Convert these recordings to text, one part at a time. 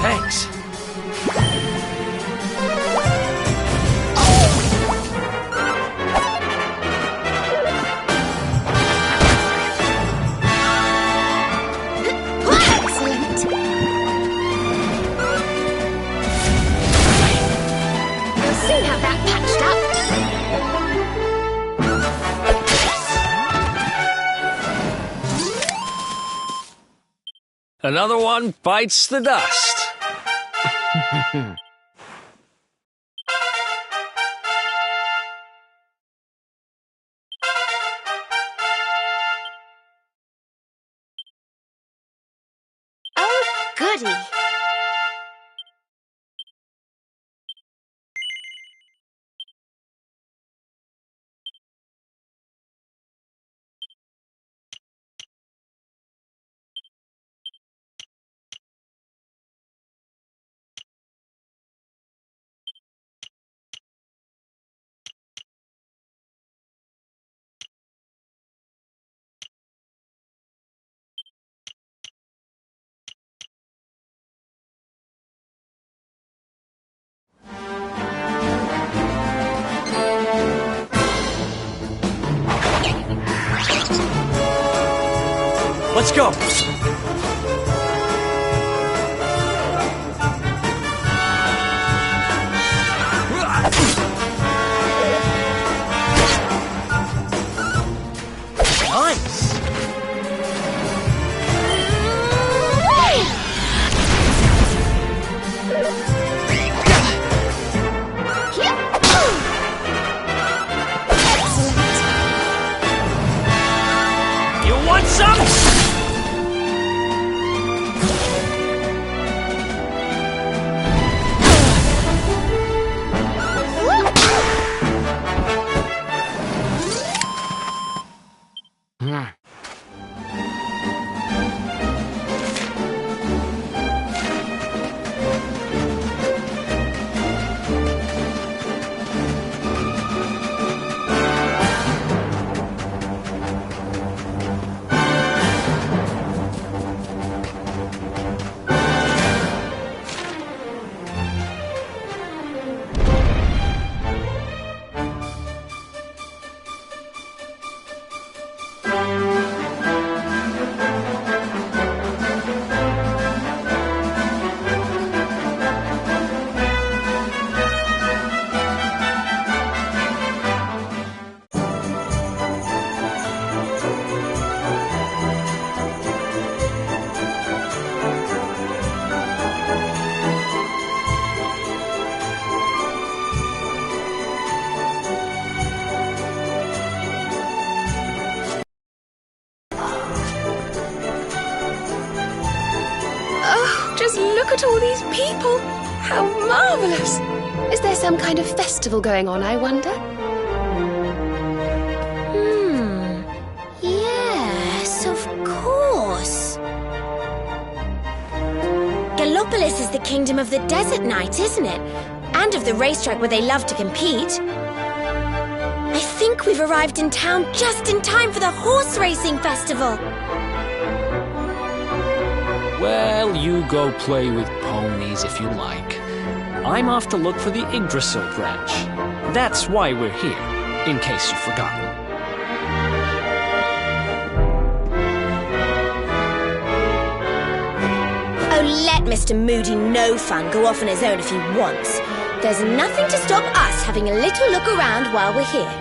Thanks. Excellent. We'll soon have that patched up. Another one bites the dust. Oh, goody. Let's go. Nice. You want some? Oh, just look at all these people. How marvelous. Is there some kind of festival going on, I wonder? Yes, of course. Gallopolis is the kingdom of the desert knight, isn't it? And of the racetrack where they love to compete. I think we've arrived in town just in time for the horse racing festival. Well, you go play with ponies if you like. I'm off to look for the Yggdrasil branch. That's why we're here, in case you've forgotten. Oh, let Mr. Moody No Fun go off on his own if he wants. There's nothing to stop us having a little look around while we're here.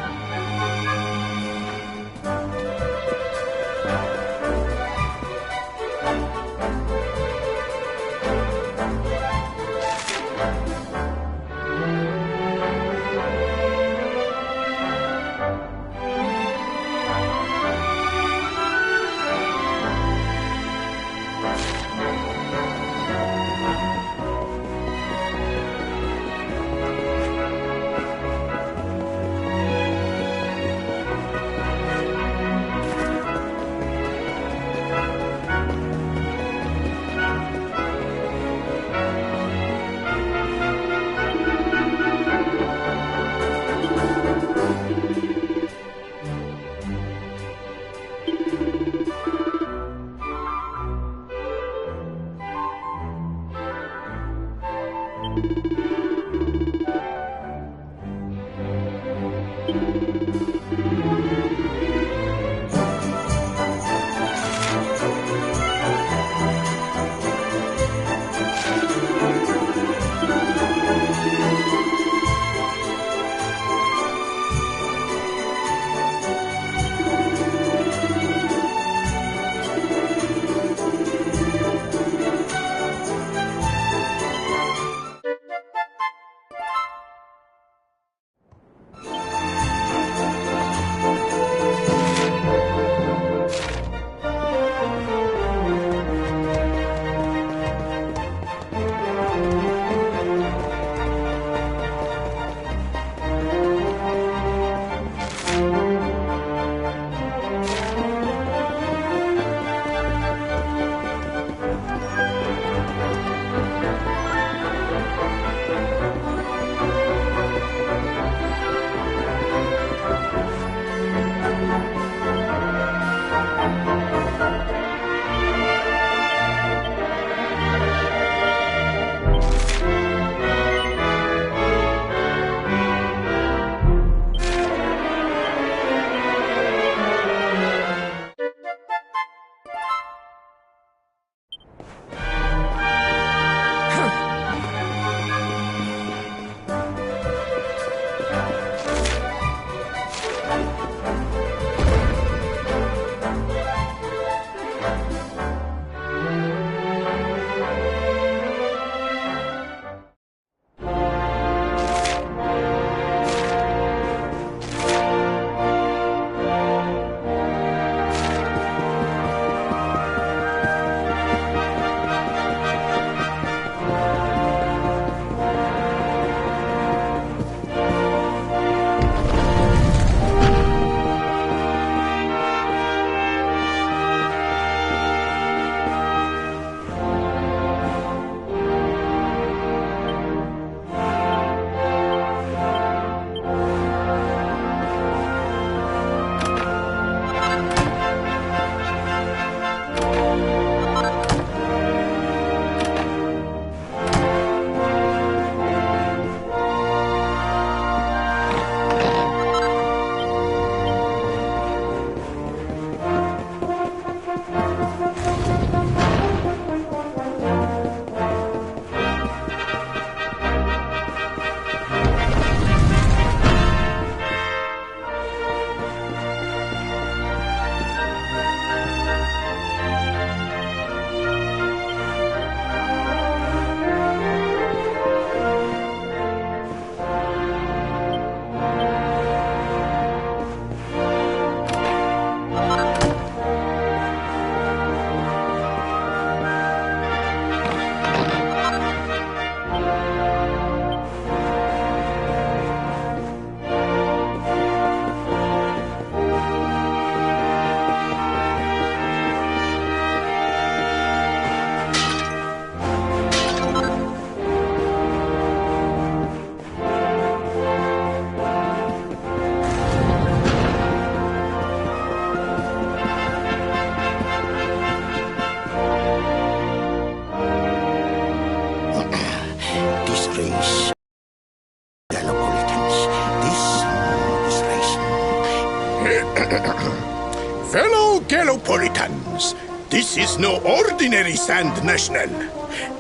Fellow Gallopolitans, this is no ordinary Sand National.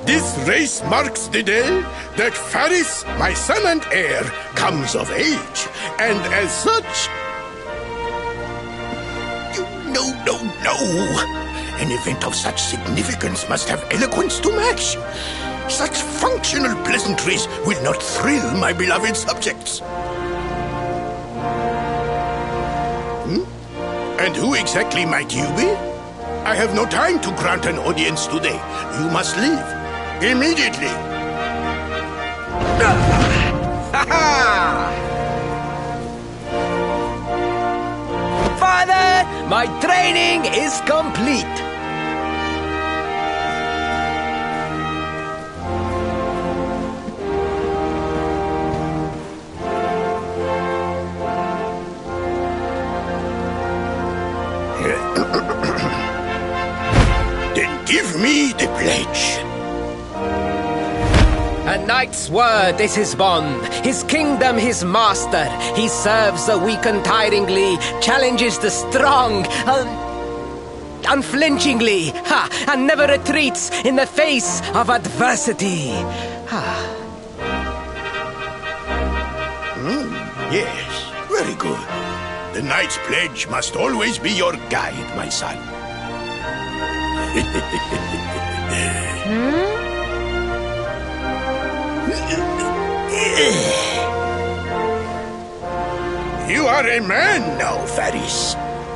This race marks the day that Faris, my son and heir, comes of age. And as such... No. An event of such significance must have eloquence to match. Such functional pleasantries will not thrill my beloved subjects. And who exactly might you be? I have no time to grant an audience today. You must leave. Immediately. Father, my training is complete. Then give me the pledge. A knight's word is his bond, his kingdom his master. He serves the weak untiringly, challenges the strong unflinchingly, and never retreats in the face of adversity. Yes, very good. The knight's pledge must always be your guide, my son. You are a man now, Faris.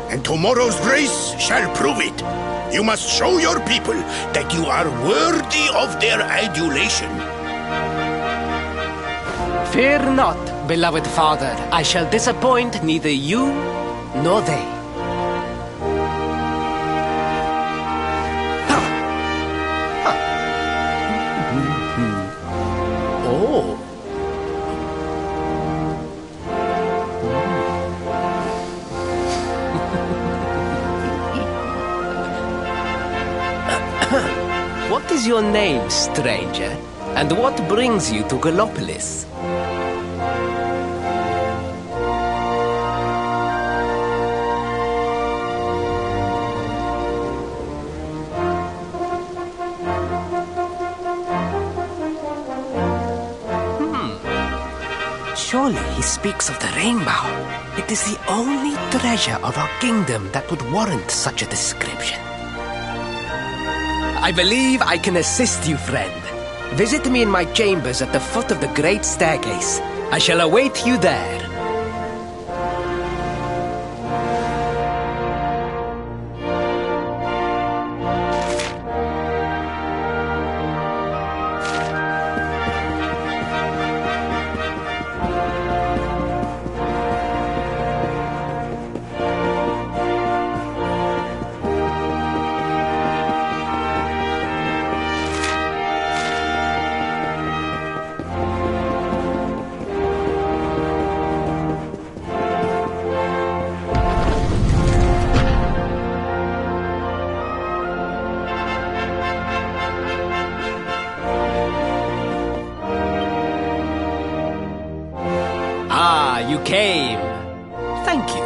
And tomorrow's race shall prove it. You must show your people that you are worthy of their adulation. Fear not, beloved father. I shall disappoint neither you nor they. Oh. What is your name, stranger? And what brings you to Gallopolis? Surely he speaks of the rainbow. It is the only treasure of our kingdom that would warrant such a description. I believe I can assist you, friend. Visit me in my chambers at the foot of the great staircase. I shall await you there. You came. Thank you.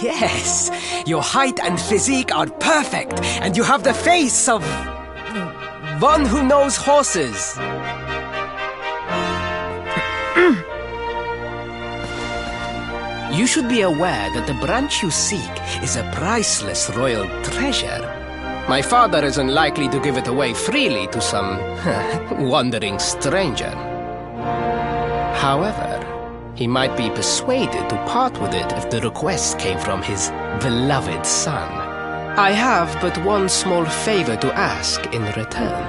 Yes. Your height and physique are perfect, and you have the face of one who knows horses. You should be aware that the branch you seek is a priceless royal treasure. My father is unlikely to give it away freely to some wandering stranger. However, he might be persuaded to part with it if the request came from his beloved son. I have but one small favor to ask in return.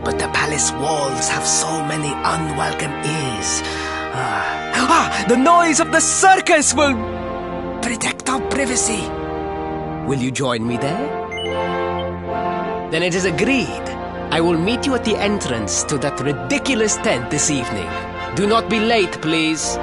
But the palace walls have so many unwelcome ears. The noise of the circus will protect our privacy. Will you join me there? Then it is agreed. I will meet you at the entrance to that ridiculous tent this evening. Do not be late, please.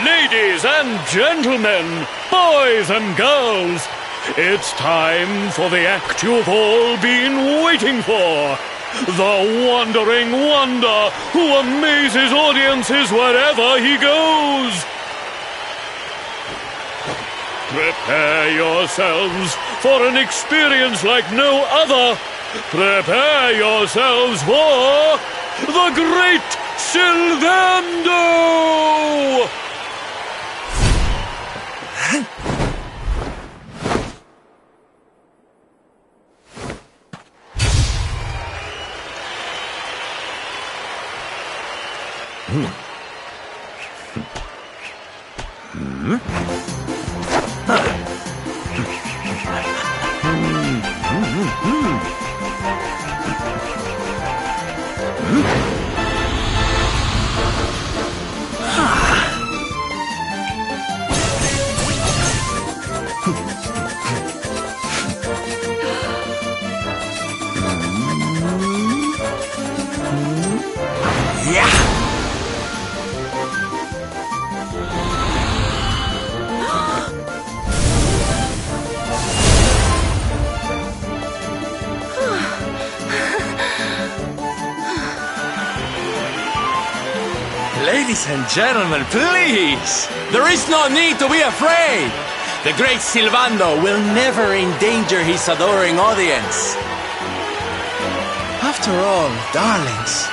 Ladies and gentlemen, boys and girls, it's time for the act you've all been waiting for. The Wandering Wonder who amazes audiences wherever he goes. Prepare yourselves for an experience like no other. Prepare yourselves for the Great Sylvando! Ladies and gentlemen, please! There is no need to be afraid! The great Sylvando will never endanger his adoring audience. After all, darlings,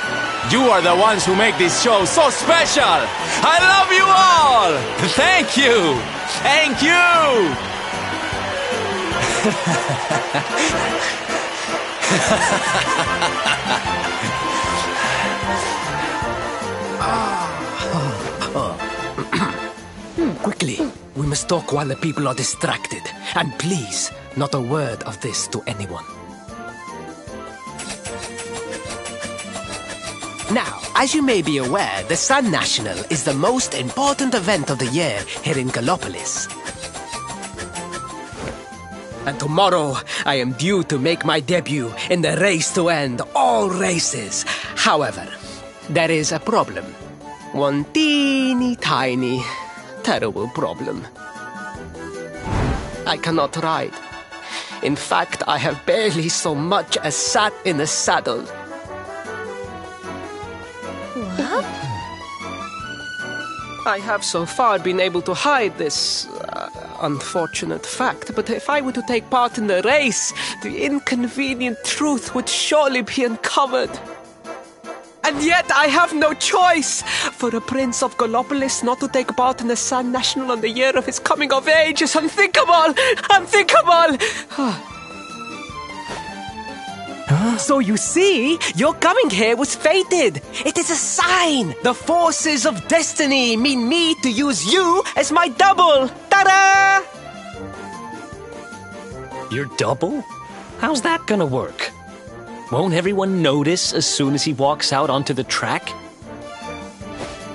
you are the ones who make this show so special! I love you all! Thank you! Thank you! Quickly, we must talk while the people are distracted. And please, not a word of this to anyone. Now, as you may be aware, the Sun National is the most important event of the year here in Gallopolis. And tomorrow, I am due to make my debut in the race to end all races. However, there is a problem. One teeny tiny, terrible problem. I cannot ride. In fact, I have barely so much as sat in a saddle. What? I have so far been able to hide this unfortunate fact, but if I were to take part in the race, the inconvenient truth would surely be uncovered. And yet I have no choice! For a prince of Gallopolis not to take part in the Sun National on the year of his coming of age is unthinkable! Unthinkable! So you see, your coming here was fated. It is a sign. The forces of destiny mean me to use you as my double. Ta-da! Your double? How's that gonna work? Won't everyone notice as soon as he walks out onto the track?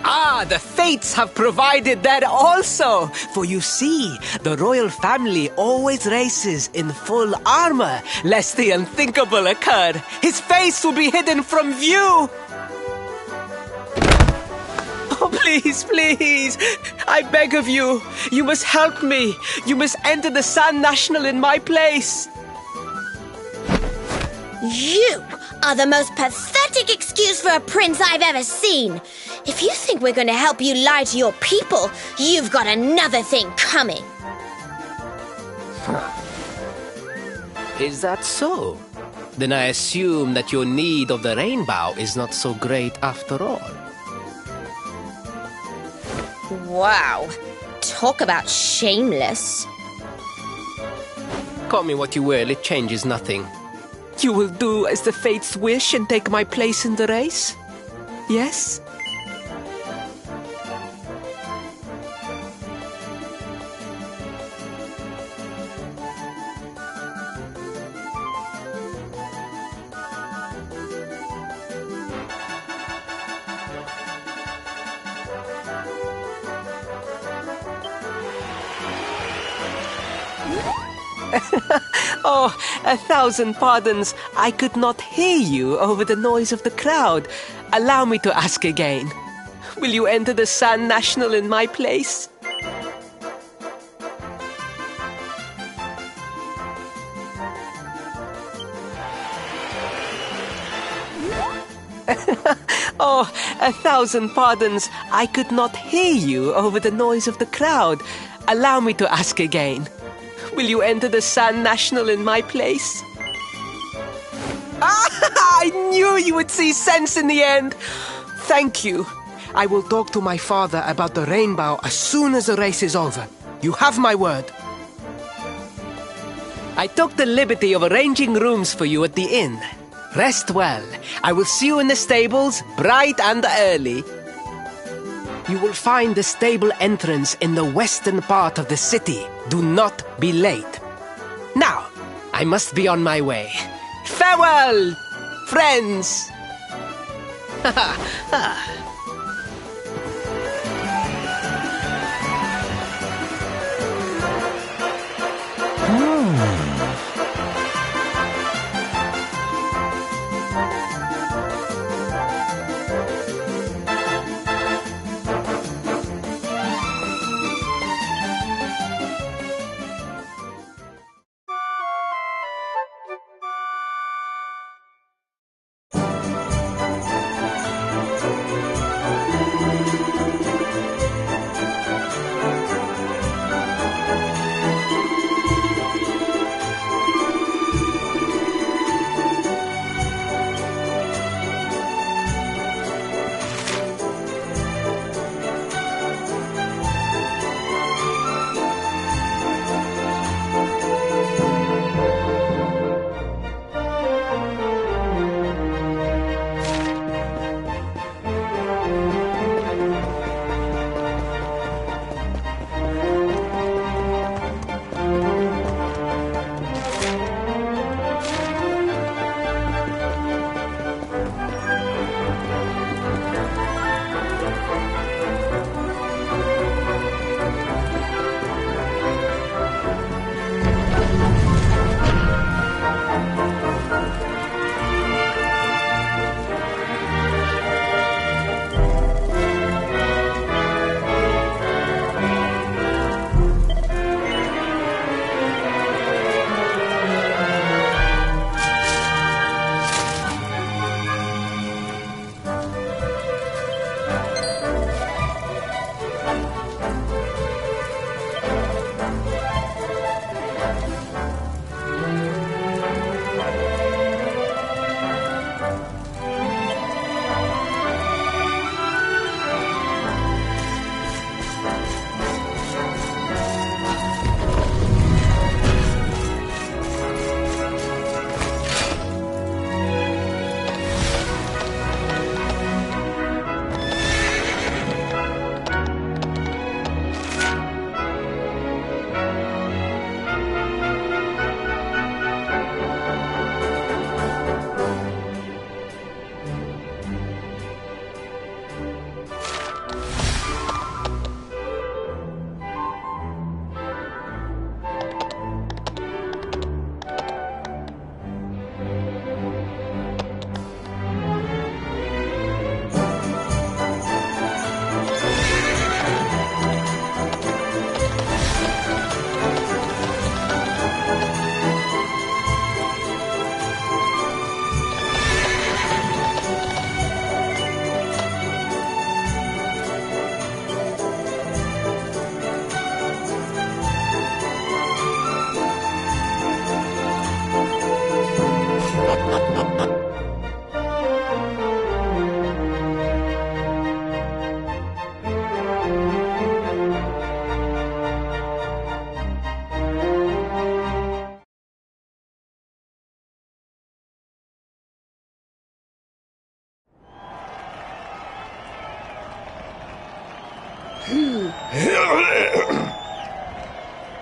Ah, the fates have provided that also. For you see, the royal family always races in full armor, lest the unthinkable occur. His face will be hidden from view. Oh, please, please. I beg of you. You must help me. You must enter the Sun National in my place. You are the most pathetic excuse for a prince I've ever seen. If you think we're going to help you lie to your people, you've got another thing coming. Is that so? Then I assume that your need of the rainbow is not so great after all. Wow. Talk about shameless. Call me what you will, it changes nothing. You will do as the fates wish and take my place in the race? Yes? Oh, 1,000 pardons. I could not hear you over the noise of the crowd. Allow me to ask again. Will you enter the Sand National in my place? Oh, 1,000 pardons. I could not hear you over the noise of the crowd. Allow me to ask again. Will you enter the Sand National in my place? I knew you would see sense in the end. Thank you. I will talk to my father about the rainbow as soon as the race is over. You have my word. I took the liberty of arranging rooms for you at the inn. Rest well. I will see you in the stables, bright and early. You will find the stable entrance in the western part of the city. Do not be late. Now, I must be on my way. Farewell, friends!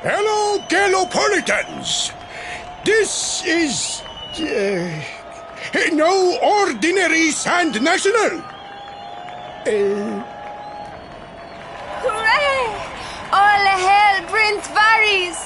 Hello, Galopolitans! This is... no ordinary Sand National! Hooray! All hail Prince Varys!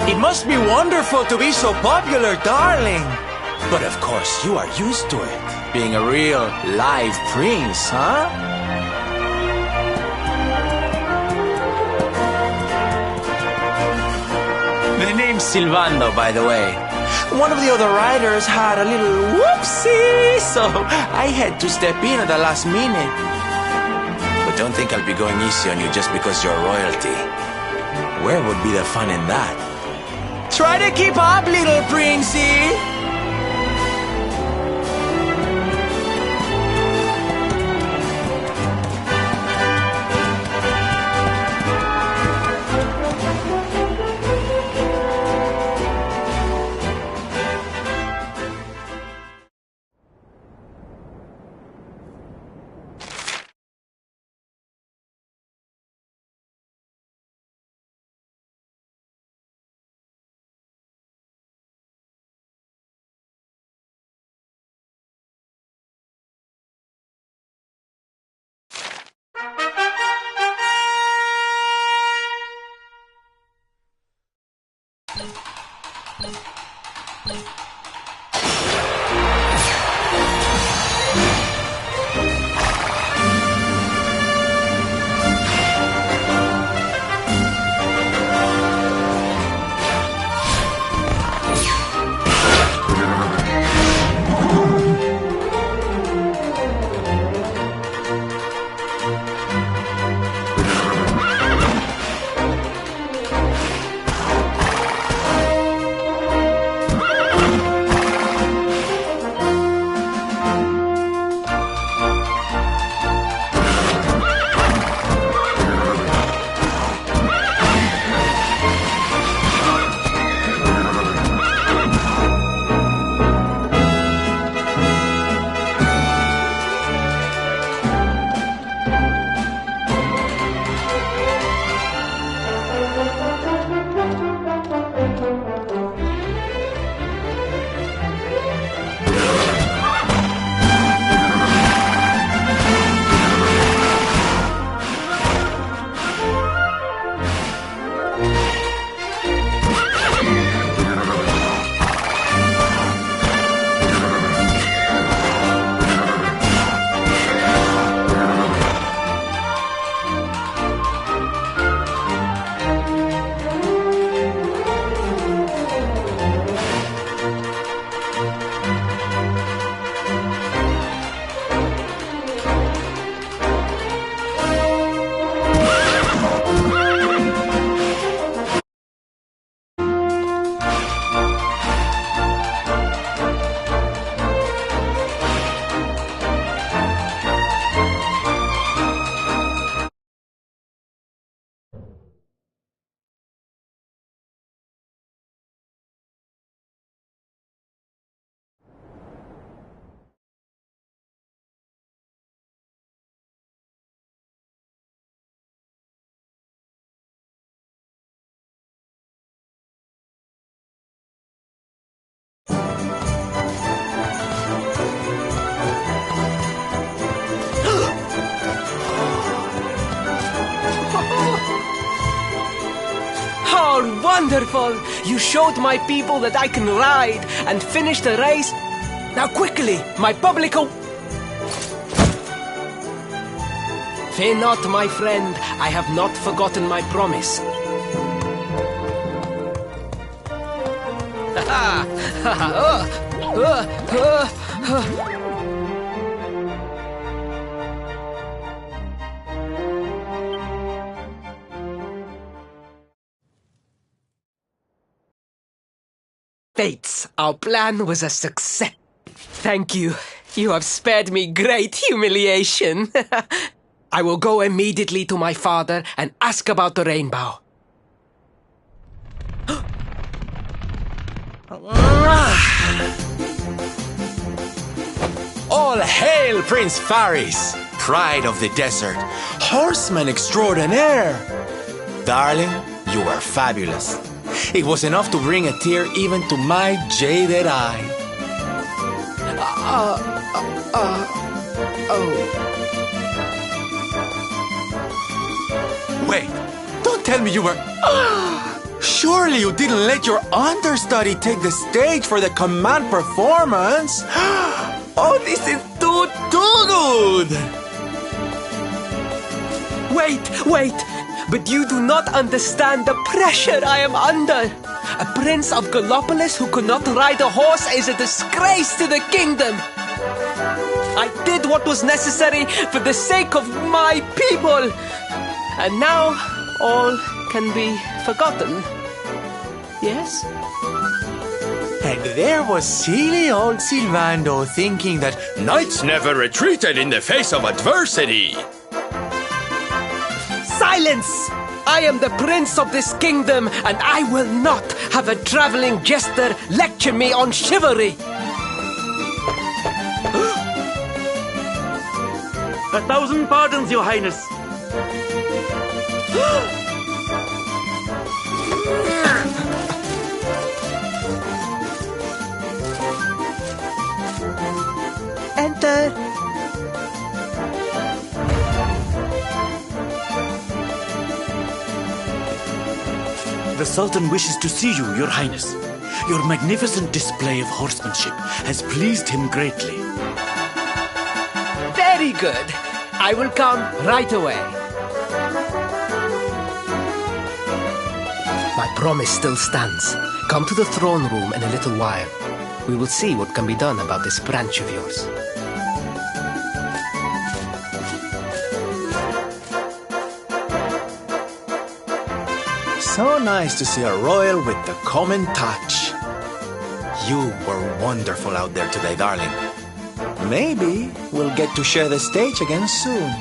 It must be wonderful to be so popular, darling. But of course, you are used to it. Being a real live prince, huh? The name's Silvando, by the way. One of the other riders had a little whoopsie, so I had to step in at the last minute. But don't think I'll be going easy on you just because you're royalty. Where would be the fun in that? Try to keep up, little princey! Oh, wonderful! You showed my people that I can ride and finish the race. Now quickly, my publico... Fear not, my friend. I have not forgotten my promise. Fates, our plan was a success. Thank you. You have spared me great humiliation. I will go immediately to my father and ask about the rainbow. All hail Prince Faris, pride of the desert, horseman extraordinaire. Darling, you are fabulous. It was enough to bring a tear even to my jaded eye. Wait, don't tell me you were... Surely you didn't let your understudy take the stage for the command performance? Oh, this is too good! Wait! But you do not understand the pressure I am under. A prince of Gallopolis who could not ride a horse is a disgrace to the kingdom. I did what was necessary for the sake of my people. And now all can be forgotten. Yes? And there was silly old Sylvando thinking that knights never retreated in the face of adversity. Silence! I am the prince of this kingdom, and I will not have a traveling jester lecture me on chivalry. 1,000 pardons, Your Highness. Enter. The Sultan wishes to see you, Your Highness. Your magnificent display of horsemanship has pleased him greatly. Very good. I will come right away. My promise still stands. Come to the throne room in a little while. We will see what can be done about this branch of yours. So nice to see a royal with the common touch. You were wonderful out there today, darling. Maybe we'll get to share the stage again soon.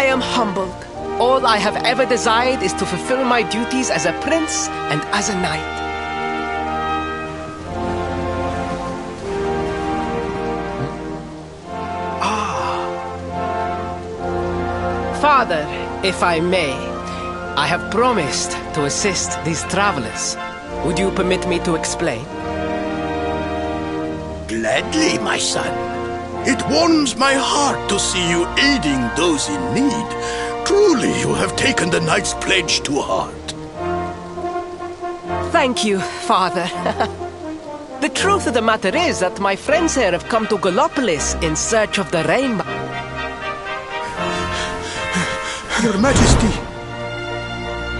I am humbled. All I have ever desired is to fulfill my duties as a prince and as a knight. Father, if I may, I have promised to assist these travelers. Would you permit me to explain? Gladly, my son. It warms my heart to see you aiding those in need. Truly, you have taken the knight's pledge to heart. Thank you, Father. The truth of the matter is that my friends here have come to Gallopolis in search of the rainbow. Your Majesty,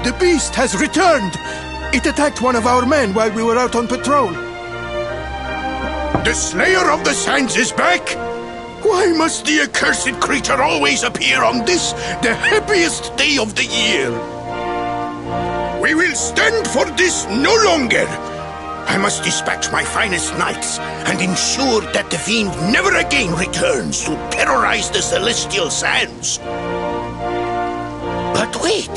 the beast has returned. It attacked one of our men while we were out on patrol. The Slayer of the Sands is back? Why must the accursed creature always appear on this, the happiest day of the year? We will stand for this no longer. I must dispatch my finest knights and ensure that the fiend never again returns to terrorize the Celestial Sands. But wait!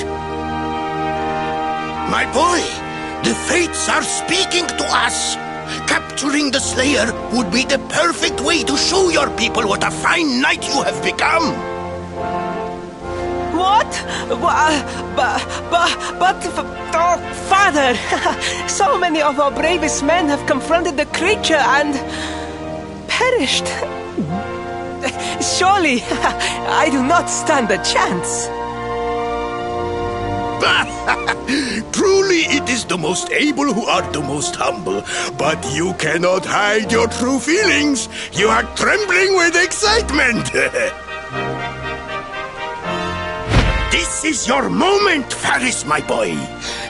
My boy, the fates are speaking to us. Capturing the Slayer would be the perfect way to show your people what a fine knight you have become. oh, Father, so many of our bravest men have confronted the creature and perished. Surely, I do not stand a chance. Truly, it is the most able who are the most humble. But you cannot hide your true feelings. You are trembling with excitement. This is your moment, Faris, my boy.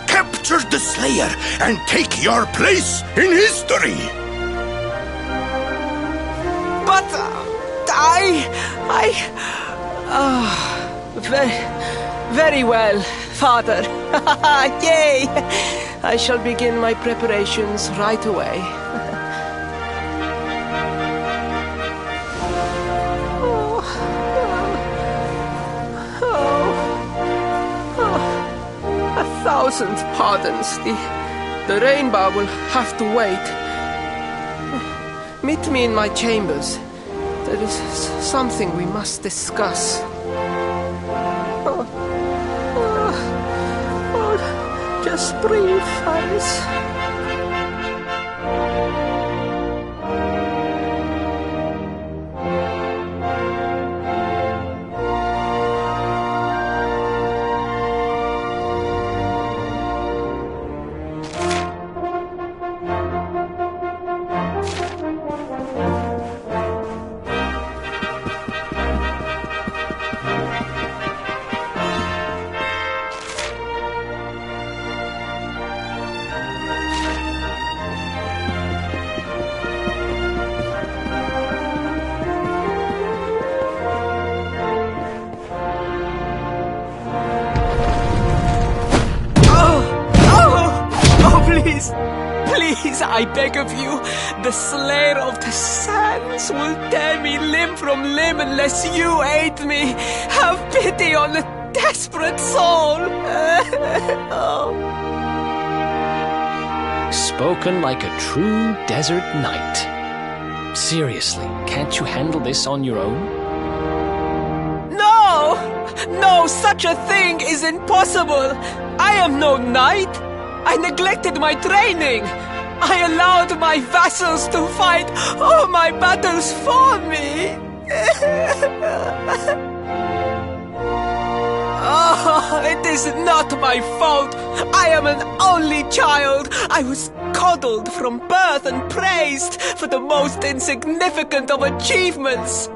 Capture the Slayer and take your place in history. But very well, Father. Yay! I shall begin my preparations right away. A thousand pardons. The rainbow will have to wait. Meet me in my chambers. There is something we must discuss. Just breathe, Faris. Please, I beg of you, the Slayer of the Sands will tear me limb from limb unless you aid me. Have pity on a desperate soul. Spoken like a true desert knight. Seriously, can't you handle this on your own? No, such a thing is impossible. I am no knight. I neglected my training. I allowed my vassals to fight all my battles for me. Oh, it is not my fault. I am an only child. I was coddled from birth and praised for the most insignificant of achievements.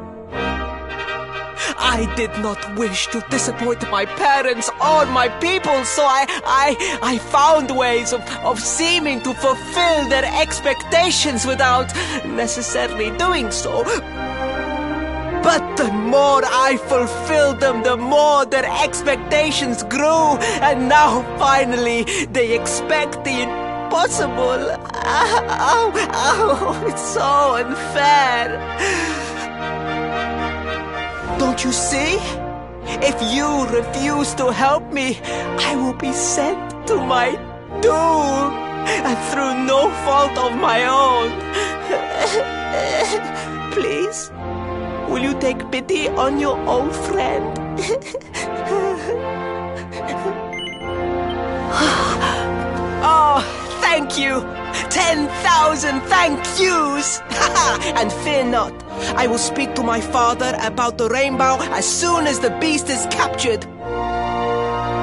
I did not wish to disappoint my parents or my people, so I found ways of seeming to fulfill their expectations without necessarily doing so. But the more I fulfilled them, the more their expectations grew, and now finally they expect the impossible. It's so unfair. Don't you see? If you refuse to help me, I will be sent to my doom, and through no fault of my own. Please, will you take pity on your old friend? Oh, thank you! 10,000 thank yous! And fear not, I will speak to my father about the rainbow as soon as the beast is captured.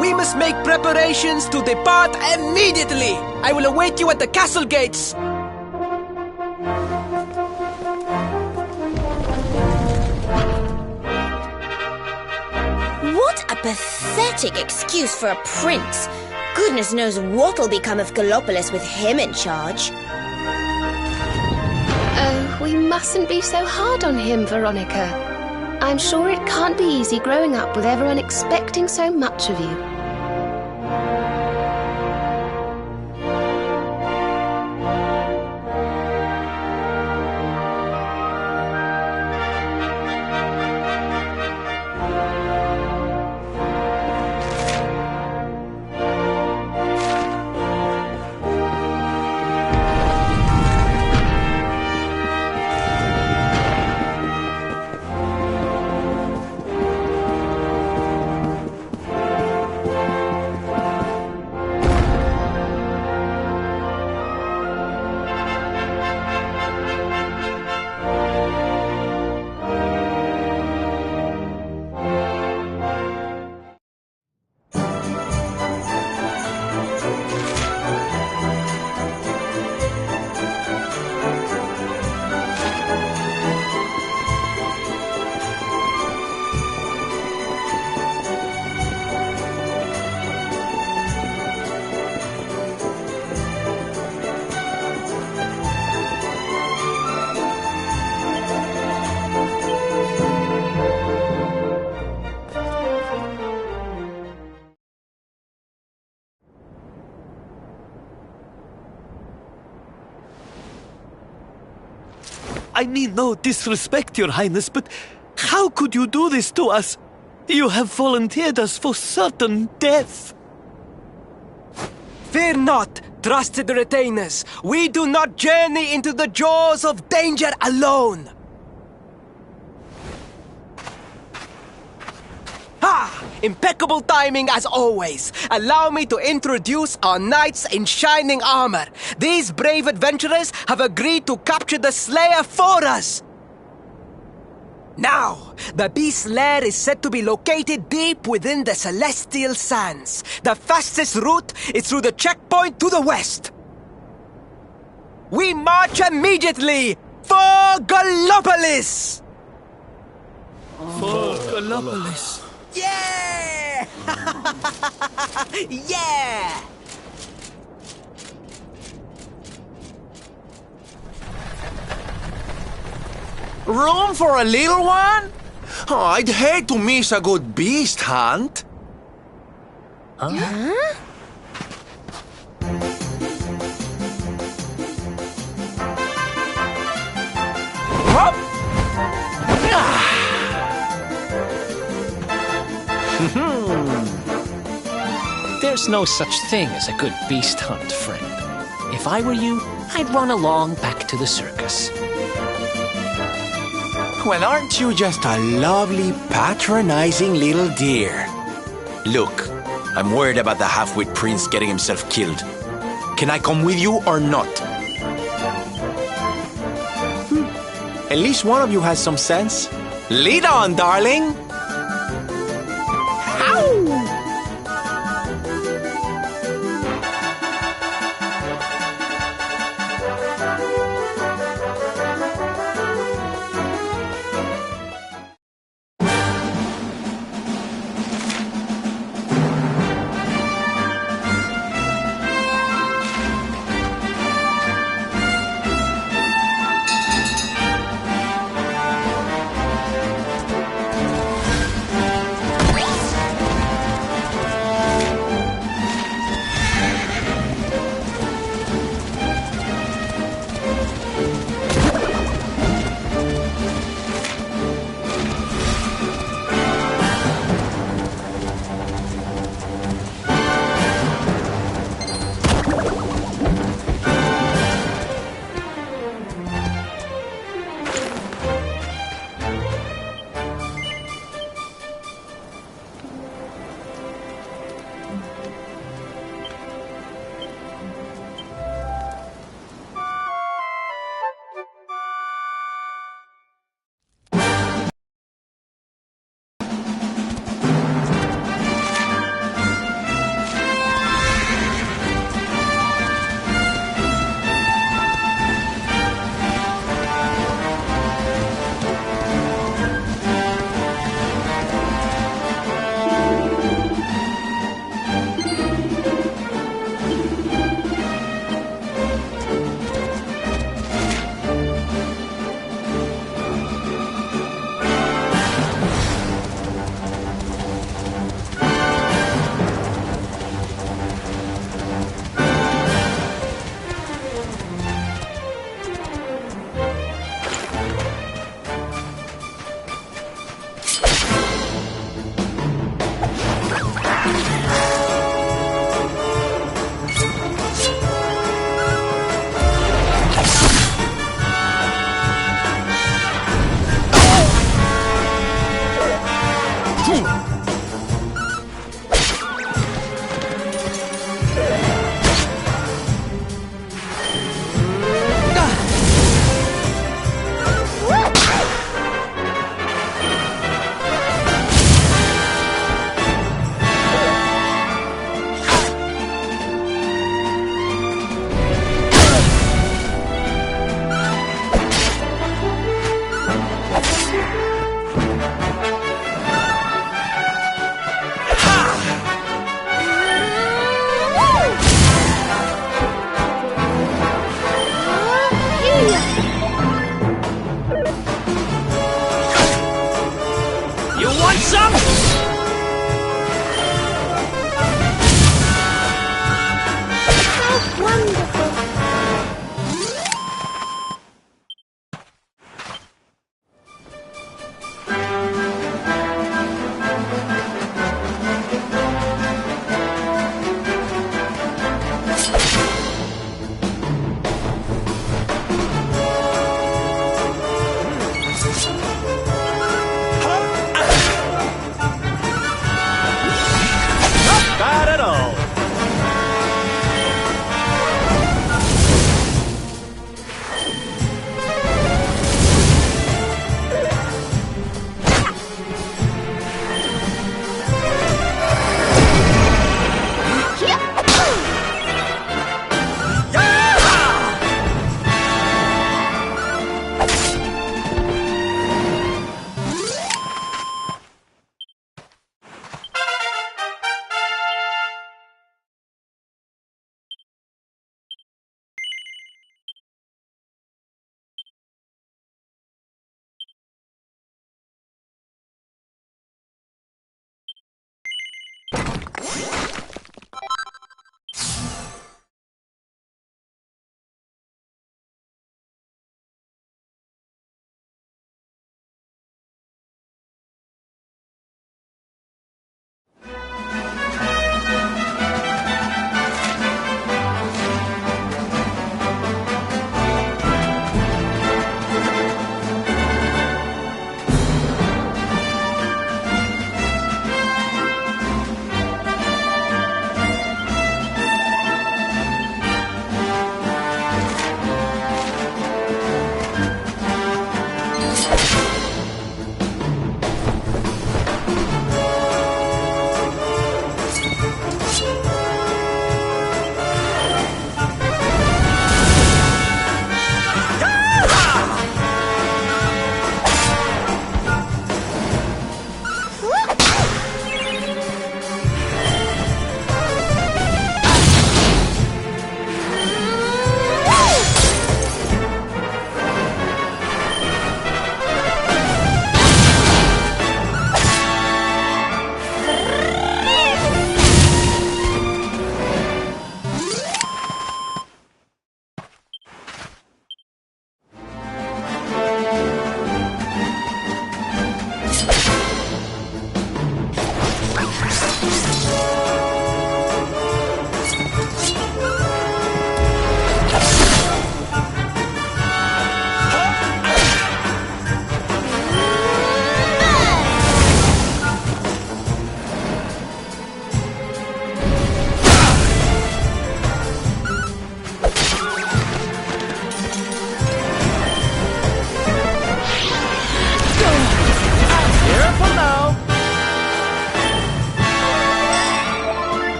We must make preparations to depart immediately. I will await you at the castle gates. What a pathetic excuse for a prince. Goodness knows what'll become of Gallopolis with him in charge. Oh, we mustn't be so hard on him, Veronica. I'm sure it can't be easy growing up with everyone expecting so much of you. I mean no disrespect, Your Highness, but how could you do this to us? You have volunteered us for certain death. Fear not, trusted retainers. We do not journey into the jaws of danger alone. Ha! Impeccable timing as always. Allow me to introduce our knights in shining armor. These brave adventurers have agreed to capture the Slayer for us. Now, the beast's lair is said to be located deep within the Celestial Sands. The fastest route is through the checkpoint to the west. We march immediately for Gallopolis! For Gallopolis. Yeah! Yeah! Room for a little one? Oh, I'd hate to miss a good beast hunt. Huh? Hop! There's no such thing as a good beast hunt, friend. If I were you, I'd run along back to the circus. Well, aren't you just a lovely, patronizing little dear? Look, I'm worried about the half-wit prince getting himself killed. Can I come with you or not? At least one of you has some sense. Lead on, darling! bad at all.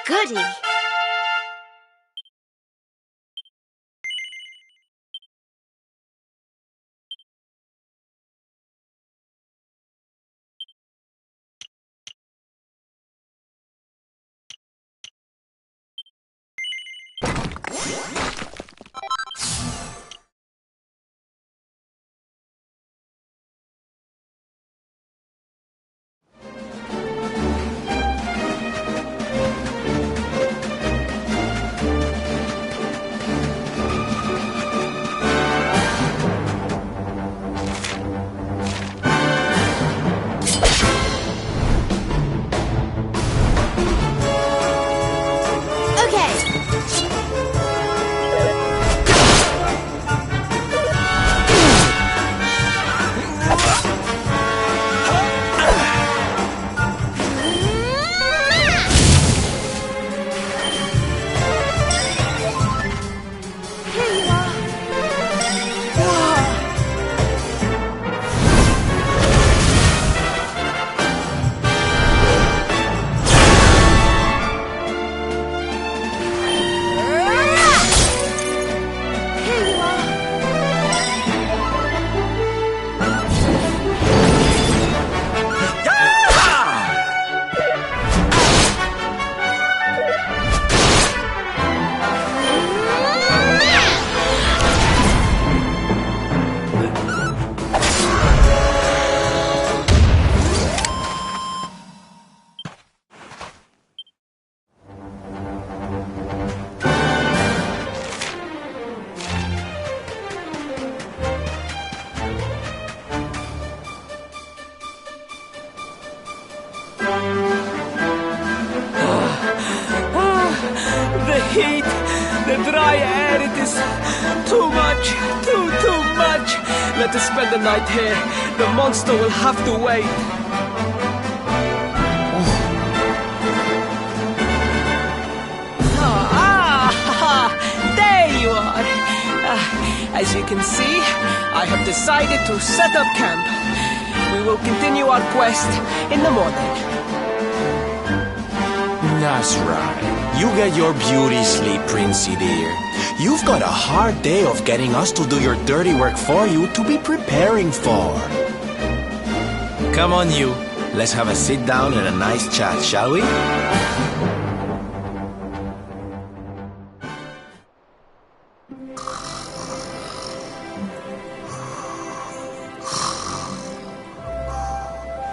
goody. heat, the dry air, it is too much, too much. Let us spend the night here. The monster will have to wait. There you are. As you can see, I have decided to set up camp. We will continue our quest in the morning. That's right. You get your beauty sleep, Princey dear. You've got a hard day of getting us to do your dirty work for you to be preparing for. Come on, you. Let's have a sit down and a nice chat, shall we?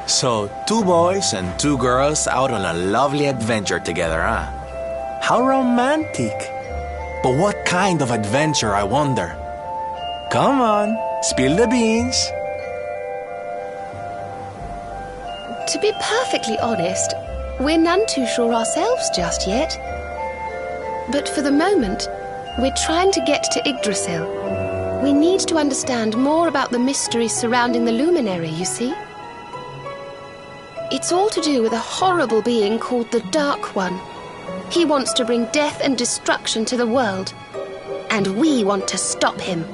So, 2 boys and 2 girls out on a lovely adventure together, huh? How romantic. But what kind of adventure, I wonder? Come on, spill the beans. To be perfectly honest, we're none too sure ourselves just yet. But for the moment, we're trying to get to Yggdrasil. We need to understand more about the mysteries surrounding the luminary, you see? It's all to do with a horrible being called the Dark One. He wants to bring death and destruction to the world. And we want to stop him.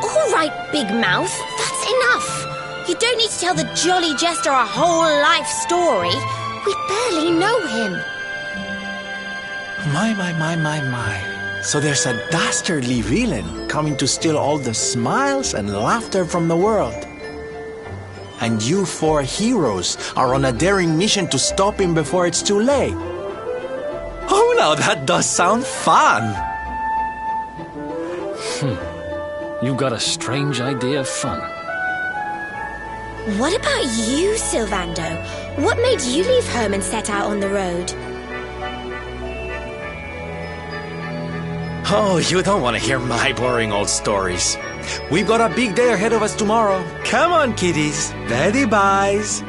All right, Big Mouth, that's enough. You don't need to tell the Jolly Jester a whole life story. We barely know him. My. So there's a dastardly villain coming to steal all the smiles and laughter from the world. And you 4 heroes are on a daring mission to stop him before it's too late. Oh, now that does sound fun. You've got a strange idea of fun. What about you, Sylvando? What made you leave home and set out on the road? Oh, you don't want to hear my boring old stories. We've got a big day ahead of us tomorrow. Come on, kiddies. Daddy buys.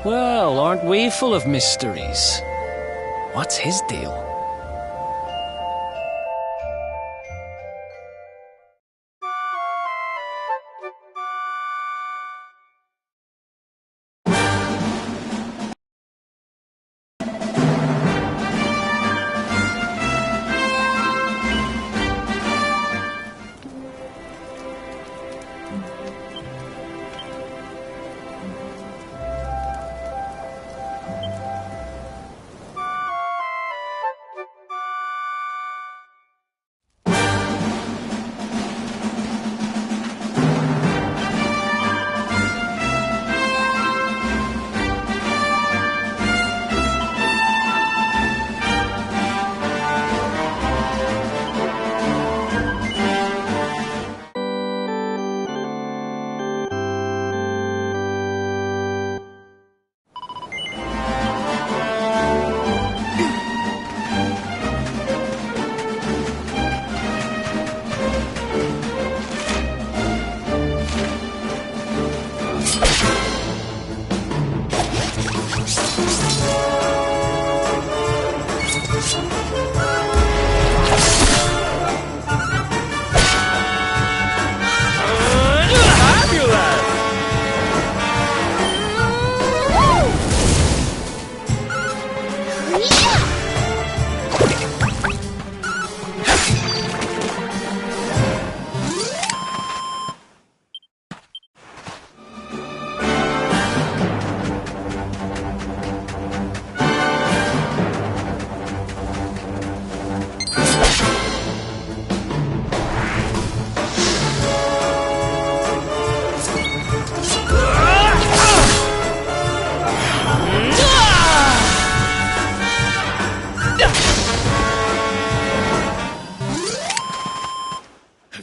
Well, aren't we full of mysteries? What's his deal?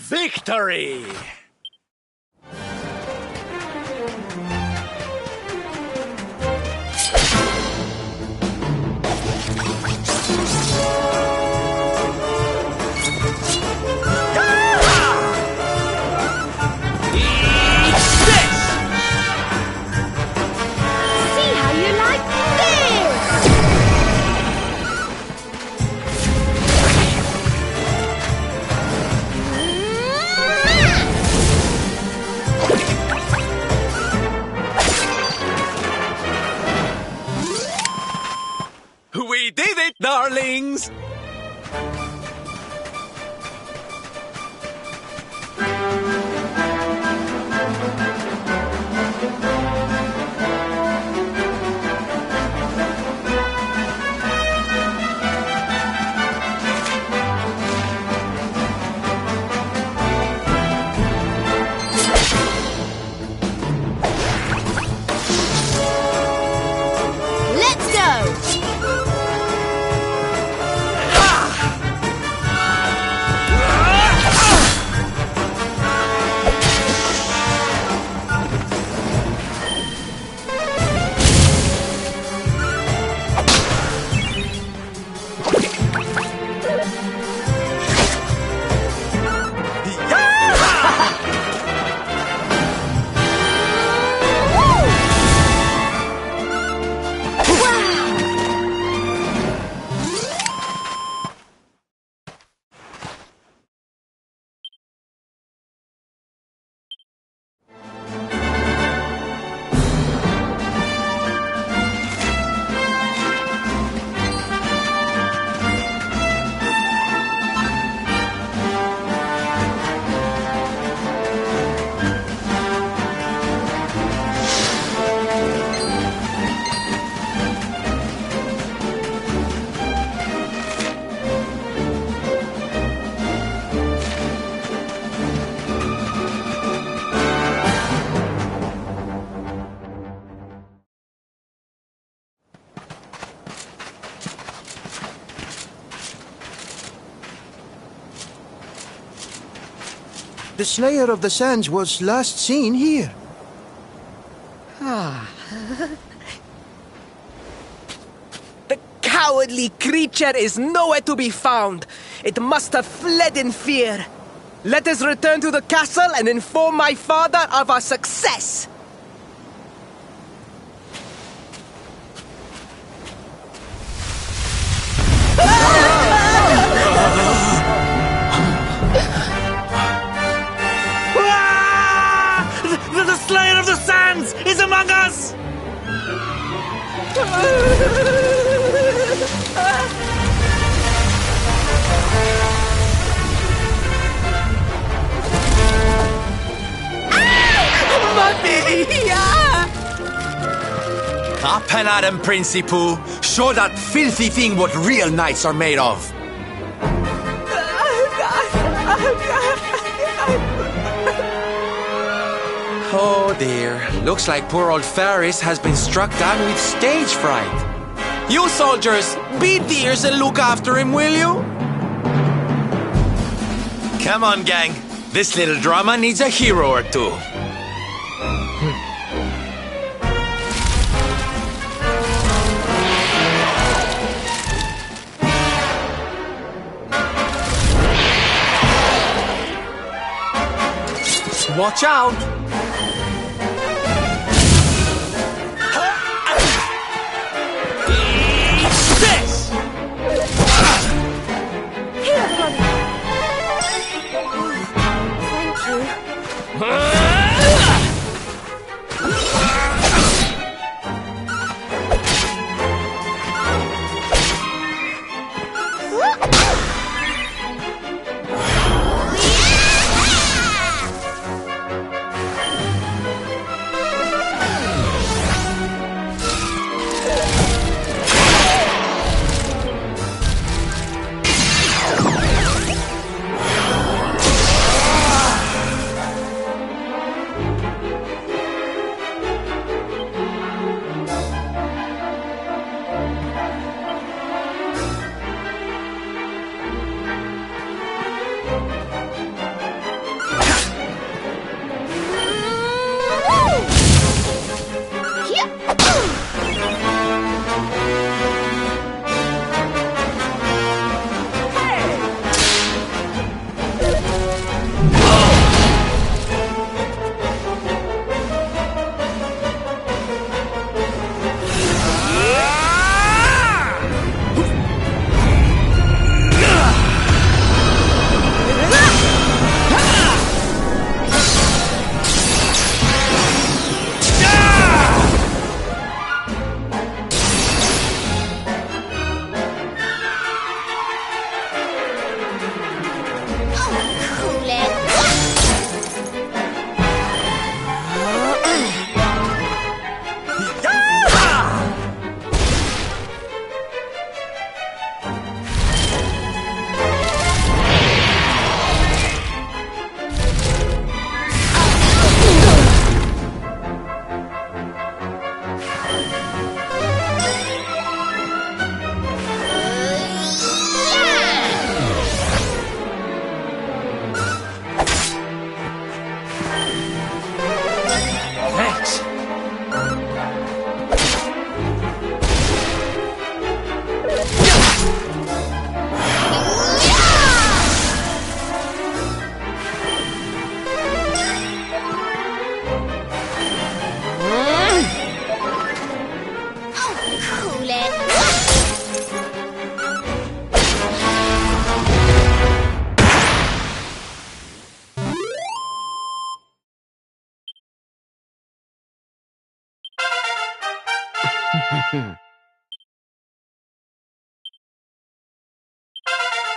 Victory! kings! Let's go! The Slayer of the Sands was last seen here. The cowardly creature is nowhere to be found. It must have fled in fear. Let us return to the castle and inform my father of our success. The Slayer of the Sands is among us! Up and at him, Principoo. Show that filthy thing what real knights are made of. Oh dear. Looks like poor old Faris has been struck down with stage fright. You soldiers, be dears and look after him, will you? Come on, gang. This little drama needs a hero or two. Watch out! This! Here, everybody! Thank you.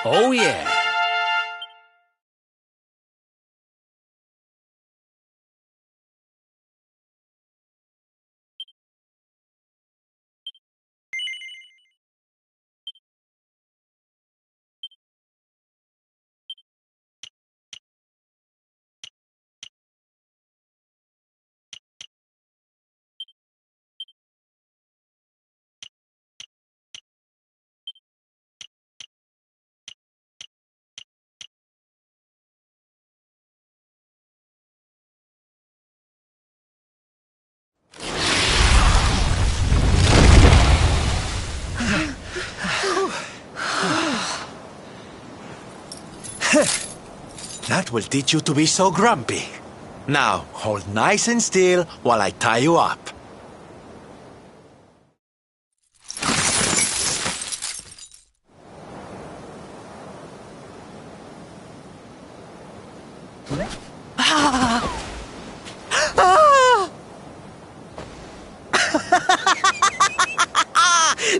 Oh, yeah. That will teach you to be so grumpy. Now, hold nice and still while I tie you up.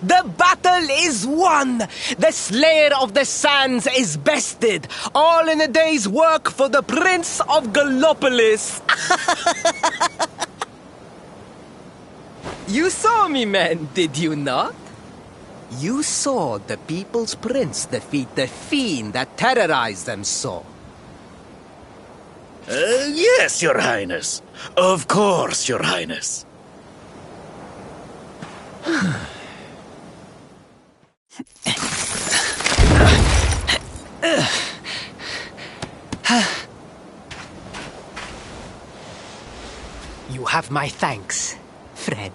The battle is won! The Slayer of the Sands is bested! All in a day's work for the Prince of Gallopolis! You saw me, men, did you not? You saw the People's Prince defeat the fiend that terrorized them so. Yes, Your Highness. Of course, Your Highness. You have my thanks, friend.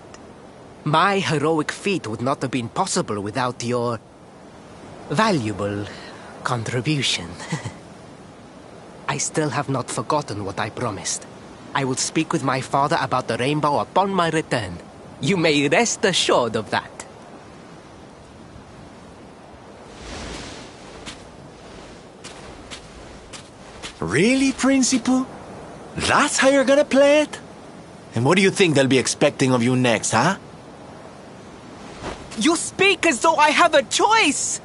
My heroic feat would not have been possible without your valuable contribution. I still have not forgotten what I promised. I will speak with my father about the rainbow upon my return. You may rest assured of that. Really, Principal? That's how you're gonna play it? And what do you think they'll be expecting of you next, huh? You speak as though I have a choice!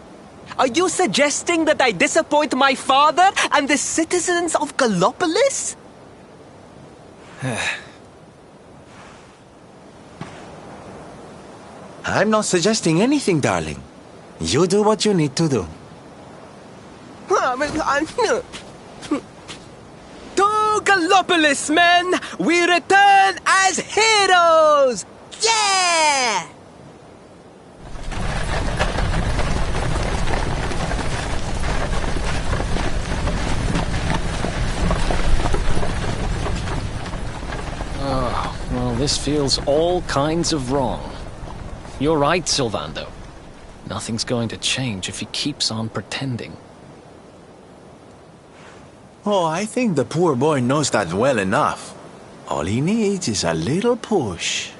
Are you suggesting that I disappoint my father and the citizens of Gallopolis? I'm not suggesting anything, darling. You do what you need to do. To Gallopolis, men! We return as heroes! Yeah! Oh, well, this feels all kinds of wrong. You're right, Sylvando. Nothing's going to change if he keeps on pretending. Oh, I think the poor boy knows that well enough. All he needs is a little push.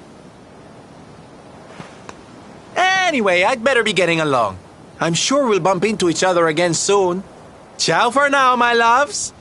Anyway, I'd better be getting along. I'm sure we'll bump into each other again soon. Ciao for now, my loves.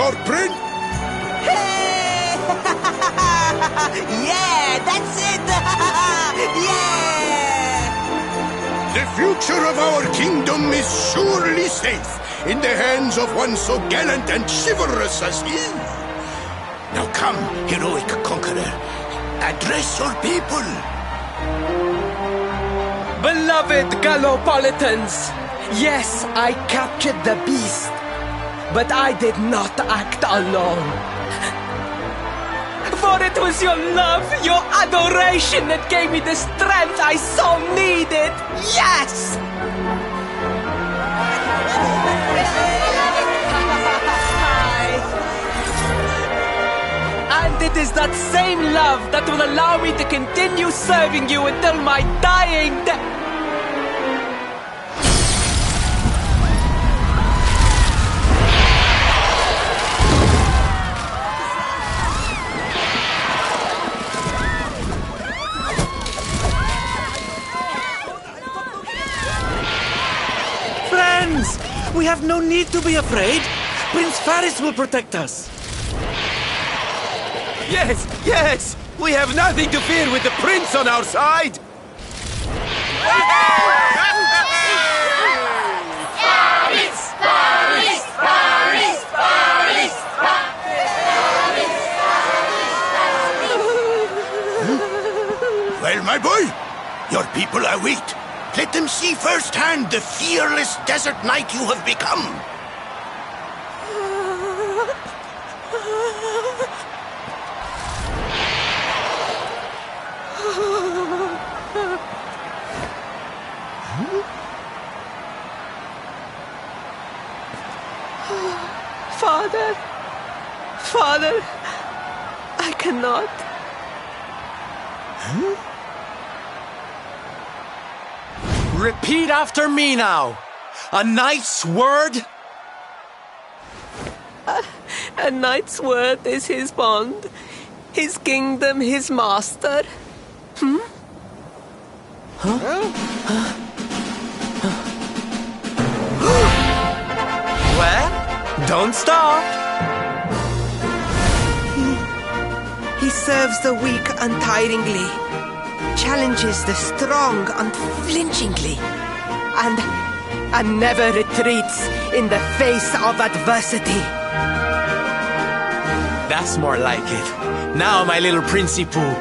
our prince. Hey! Yeah, that's it! Yeah! The future of our kingdom is surely safe in the hands of one so gallant and chivalrous as he. Now come, heroic conqueror, address your people. Beloved Gallopolitans, yes, I captured the beast, but I did not act alone. For it was your love, your adoration that gave me the strength I so needed. Yes! And it is that same love that will allow me to continue serving you until my dying day. Friends! We have no need to be afraid. Prince Faris will protect us. Yes, yes! We have nothing to fear with the prince on our side! Well, my boy, your people await. Let them see firsthand the fearless desert knight you have become. Father, Father, I cannot. Repeat after me now. A knight's word? A knight's word is his bond, his kingdom, his master. Well, don't stop. He serves the weak untiringly, challenges the strong unflinchingly, and never retreats in the face of adversity. That's more like it. Now, my little Princey Pooh,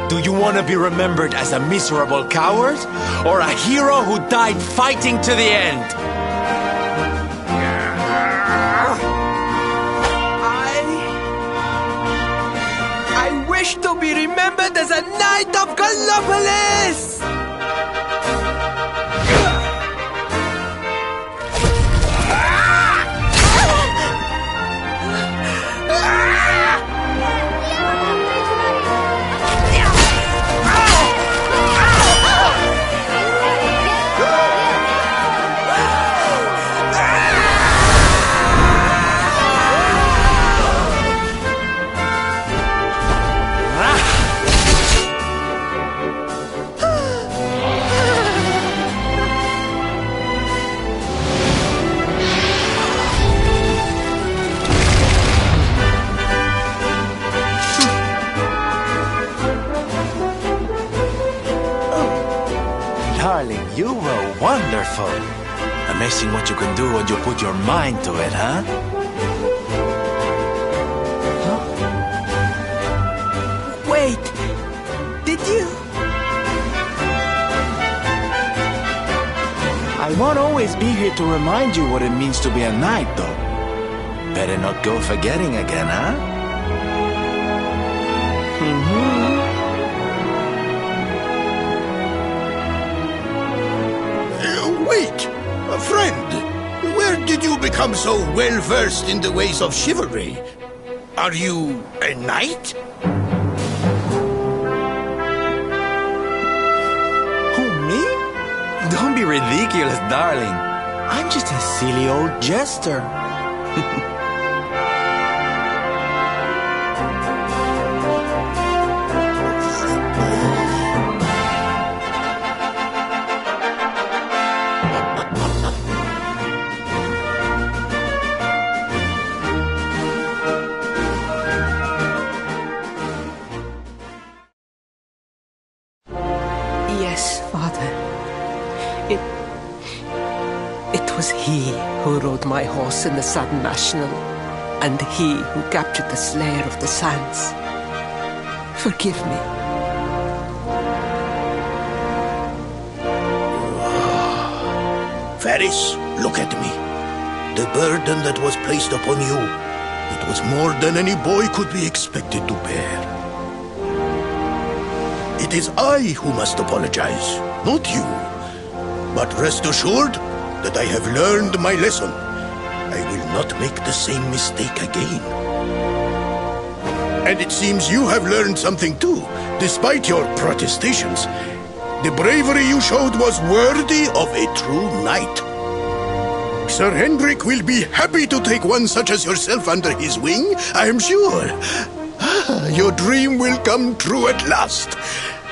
do you want to be remembered as a miserable coward or a hero who died fighting to the end? I wish to be remembered as a knight of Gallopolis! Darling, you were wonderful. Amazing what you can do when you put your mind to it, huh? Wait, did you? I won't always be here to remind you what it means to be a knight, though. Better not go forgetting again, huh? Wait, friend. Where did you become so well-versed in the ways of chivalry? Are you a knight? Who, me? Don't be ridiculous, darling. I'm just a silly old jester. put my horse in the Sand National, and he who captured the Slayer of the Sands. Forgive me. Varys, look at me. The burden that was placed upon you, it was more than any boy could be expected to bear. It is I who must apologize, not you. But rest assured that I have learned my lesson. I will not make the same mistake again. And it seems you have learned something too, despite your protestations. The bravery you showed was worthy of a true knight. Sir Hendrik will be happy to take one such as yourself under his wing, I am sure. Your dream will come true at last.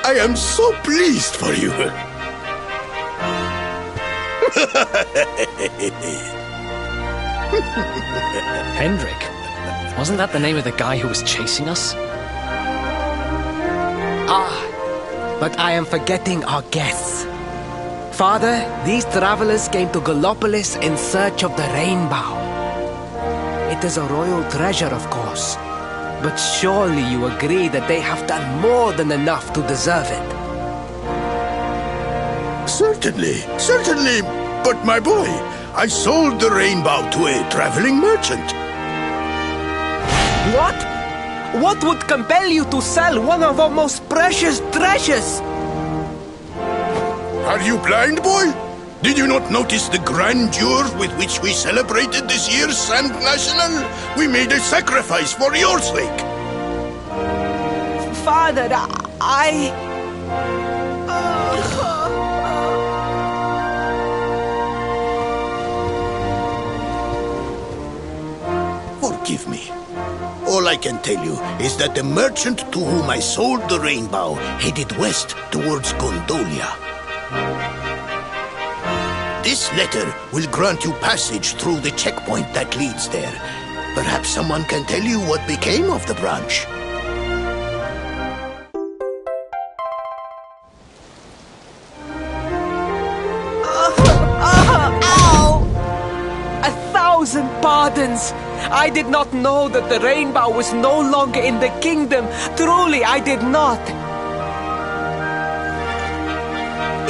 I am so pleased for you. Hendrik? Wasn't that the name of the guy who was chasing us? But I am forgetting our guests. Father, these travelers came to Gallopolis in search of the Rainbow. It is a royal treasure, of course. But surely you agree that they have done more than enough to deserve it. Certainly. But my boy, I sold the Rainbow to a traveling merchant. What? What would compel you to sell one of our most precious treasures? Are you blind, boy? Did you not notice the grandeur with which we celebrated this year's Sand National? We made a sacrifice for your sake. Father, Forgive me. All I can tell you is that the merchant to whom I sold the Rainbow headed west towards Gondolia. This letter will grant you passage through the checkpoint that leads there. Perhaps someone can tell you what became of the branch. Ow! 1,000 pardons! I did not know that the Rainbow was no longer in the kingdom. Truly, I did not.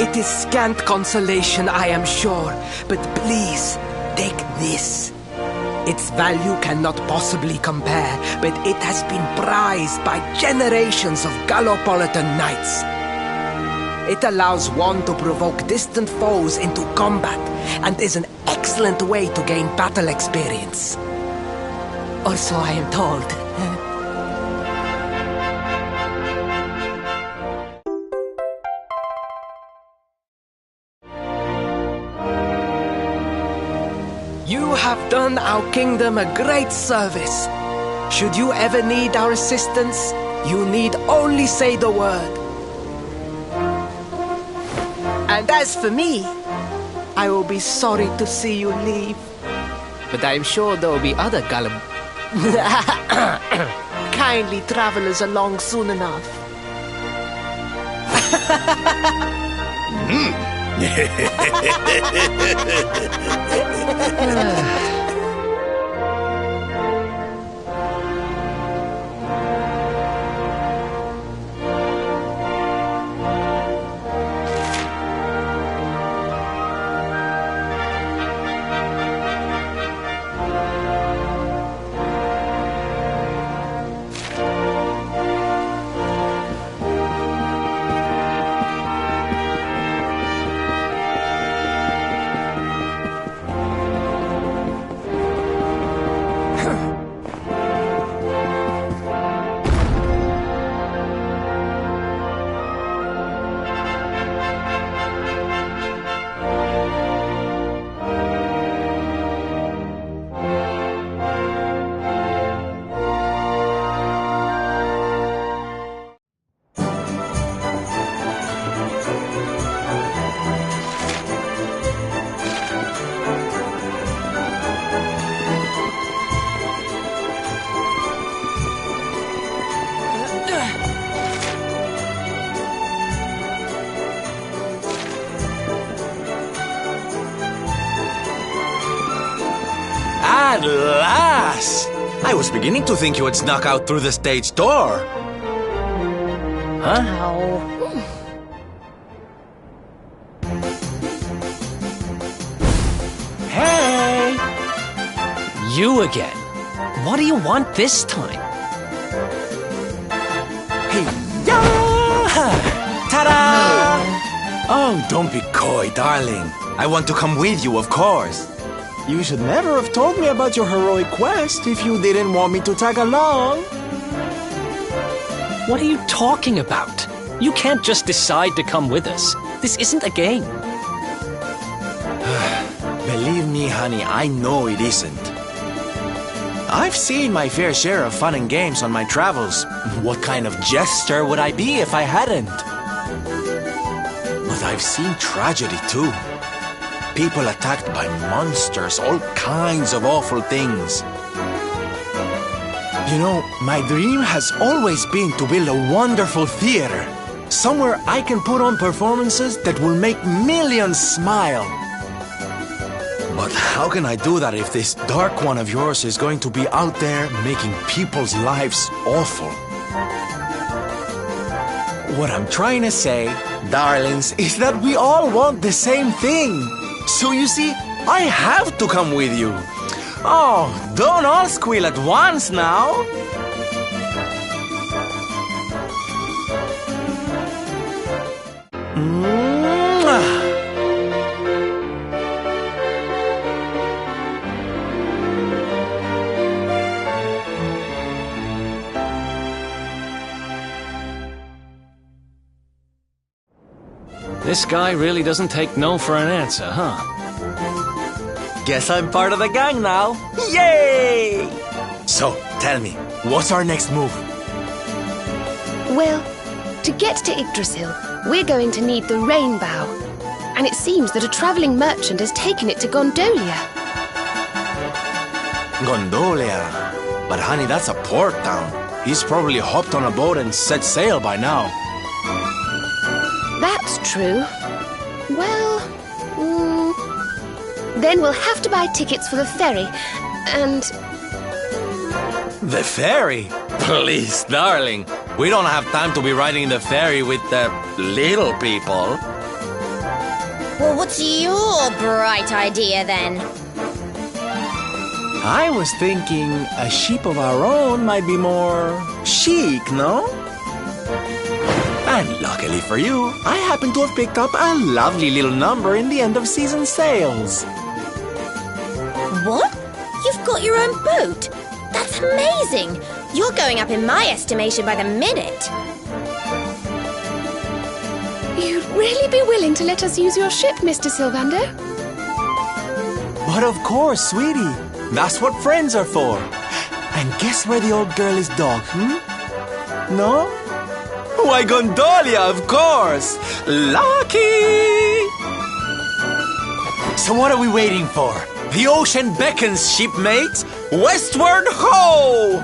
It is scant consolation, I am sure. But please, take this. Its value cannot possibly compare, but it has been prized by generations of Gallopolitan knights. It allows one to provoke distant foes into combat, and is an excellent way to gain battle experience. Or so I am told. You have done our kingdom a great service. Should you ever need our assistance, you need only say the word. And as for me, I will be sorry to see you leave. But I am sure there will be other kindly travelers along soon enough. At last! I was beginning to think you had snuck out through the stage door. Huh? Hey! You again. What do you want this time? Hey, ta-da! Oh, don't be coy, darling. I want to come with you, of course. You should never have told me about your heroic quest if you didn't want me to tag along. What are you talking about? You can't just decide to come with us. This isn't a game. Believe me, honey, I know it isn't. I've seen my fair share of fun and games on my travels. What kind of jester would I be if I hadn't? But I've seen tragedy too. People attacked by monsters, all kinds of awful things. You know, my dream has always been to build a wonderful theater. Somewhere I can put on performances that will make millions smile. But how can I do that if this dark one of yours is going to be out there making people's lives awful? What I'm trying to say, darlings, is that we all want the same thing. So you see, I have to come with you. Oh, don't all squeal at once now. This guy really doesn't take no for an answer, huh? Guess I'm part of the gang now. Yay! So, tell me, what's our next move? Well, to get to Yggdrasil, we're going to need the Rainbow. And it seems that a traveling merchant has taken it to Gondolia. Gondolia? But honey, that's a port town. He's probably hopped on a boat and set sail by now. That's true. Well, then we'll have to buy tickets for the ferry, and... The ferry? Please, darling. We don't have time to be riding the ferry with the little people. Well, what's your bright idea then? I was thinking a ship of our own might be more chic, no? And luckily for you, I happen to have picked up a lovely little number in the end of season sales. What? You've got your own boat? That's amazing! You're going up in my estimation by the minute. You'd really be willing to let us use your ship, Mr. Sylvando? But of course, sweetie. That's what friends are for. And guess where the old girl is docked, No? Why, Gondolia, of course! Lucky! So what are we waiting for? The ocean beckons, shipmates! Westward ho!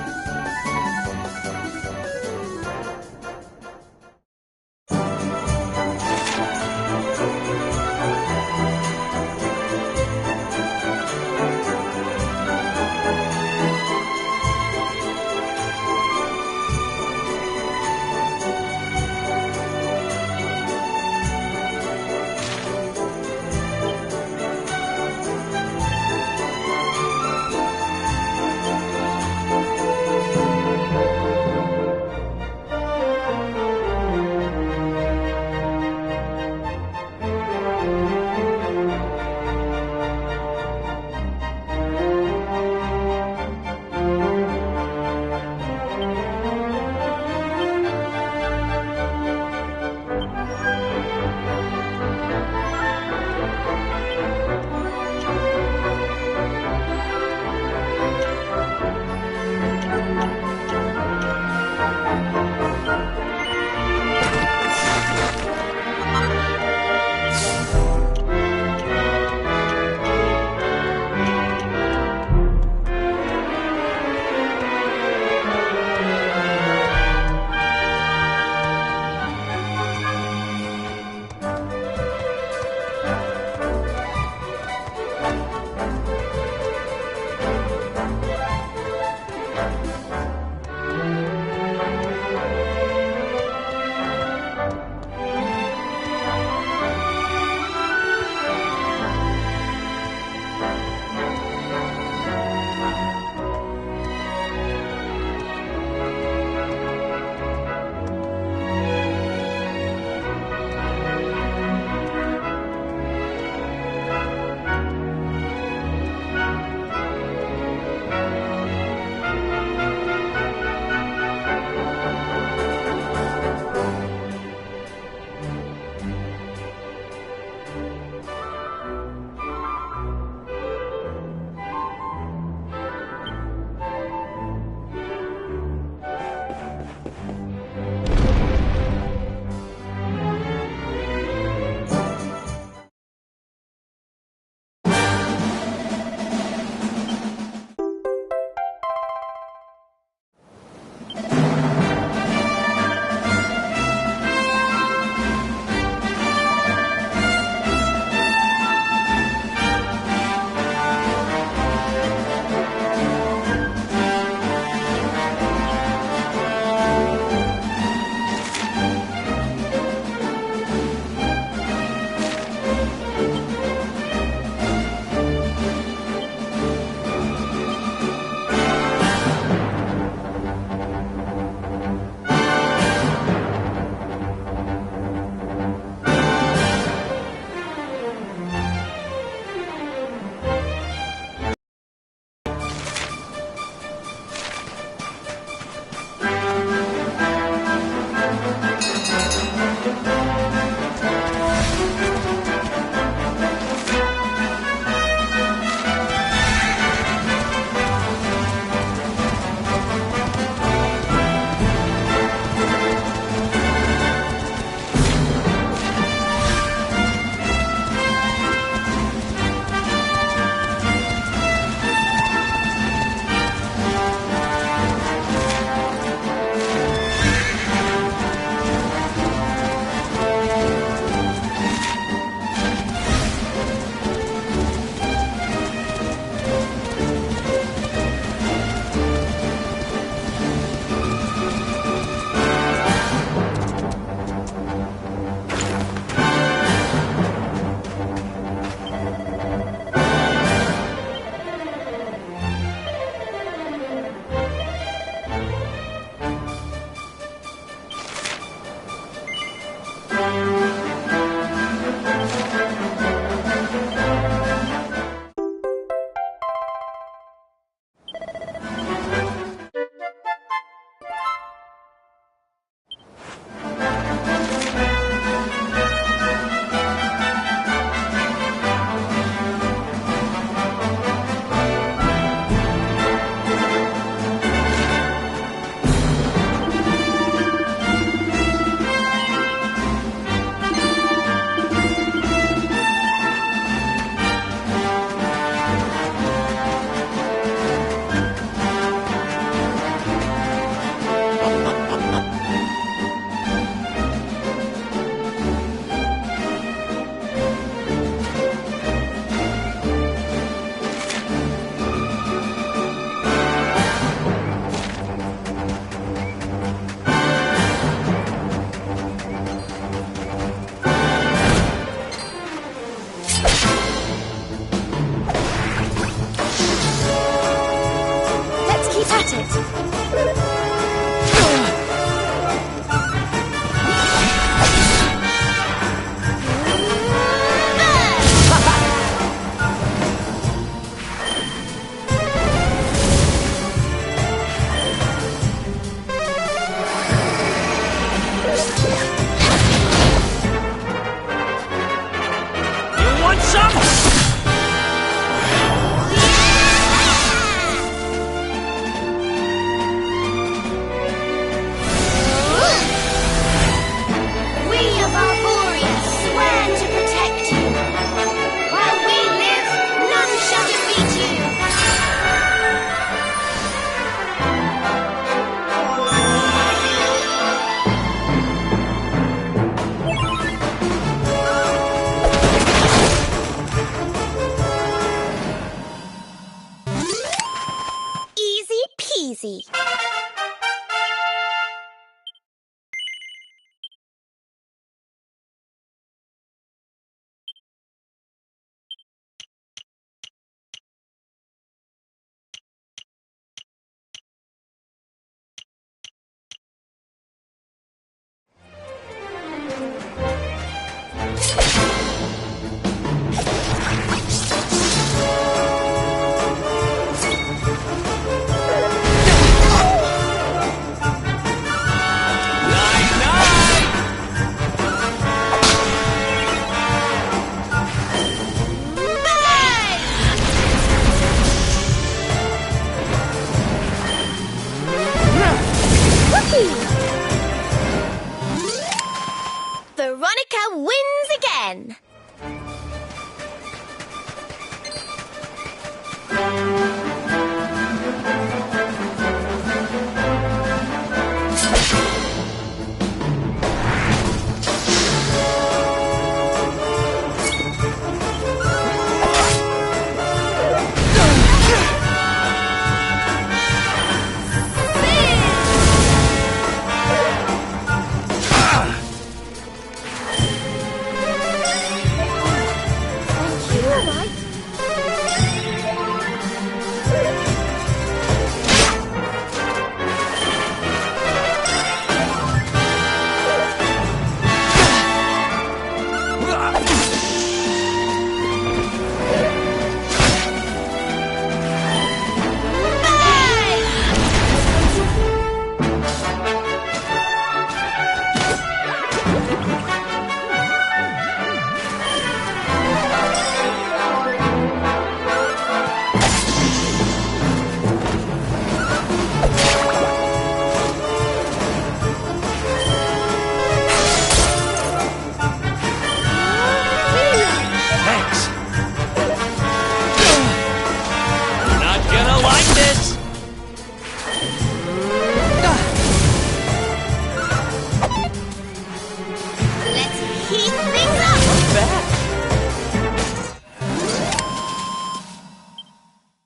Veronica wins again!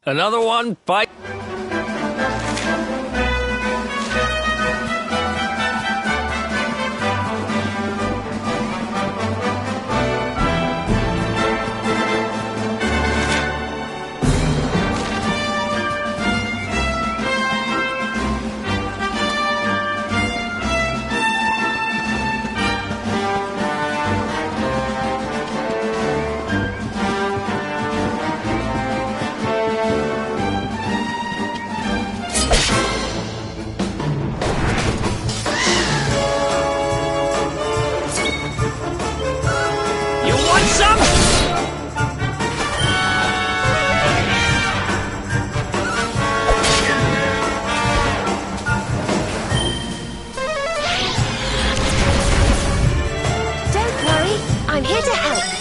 Another one, bite. I'm here to help.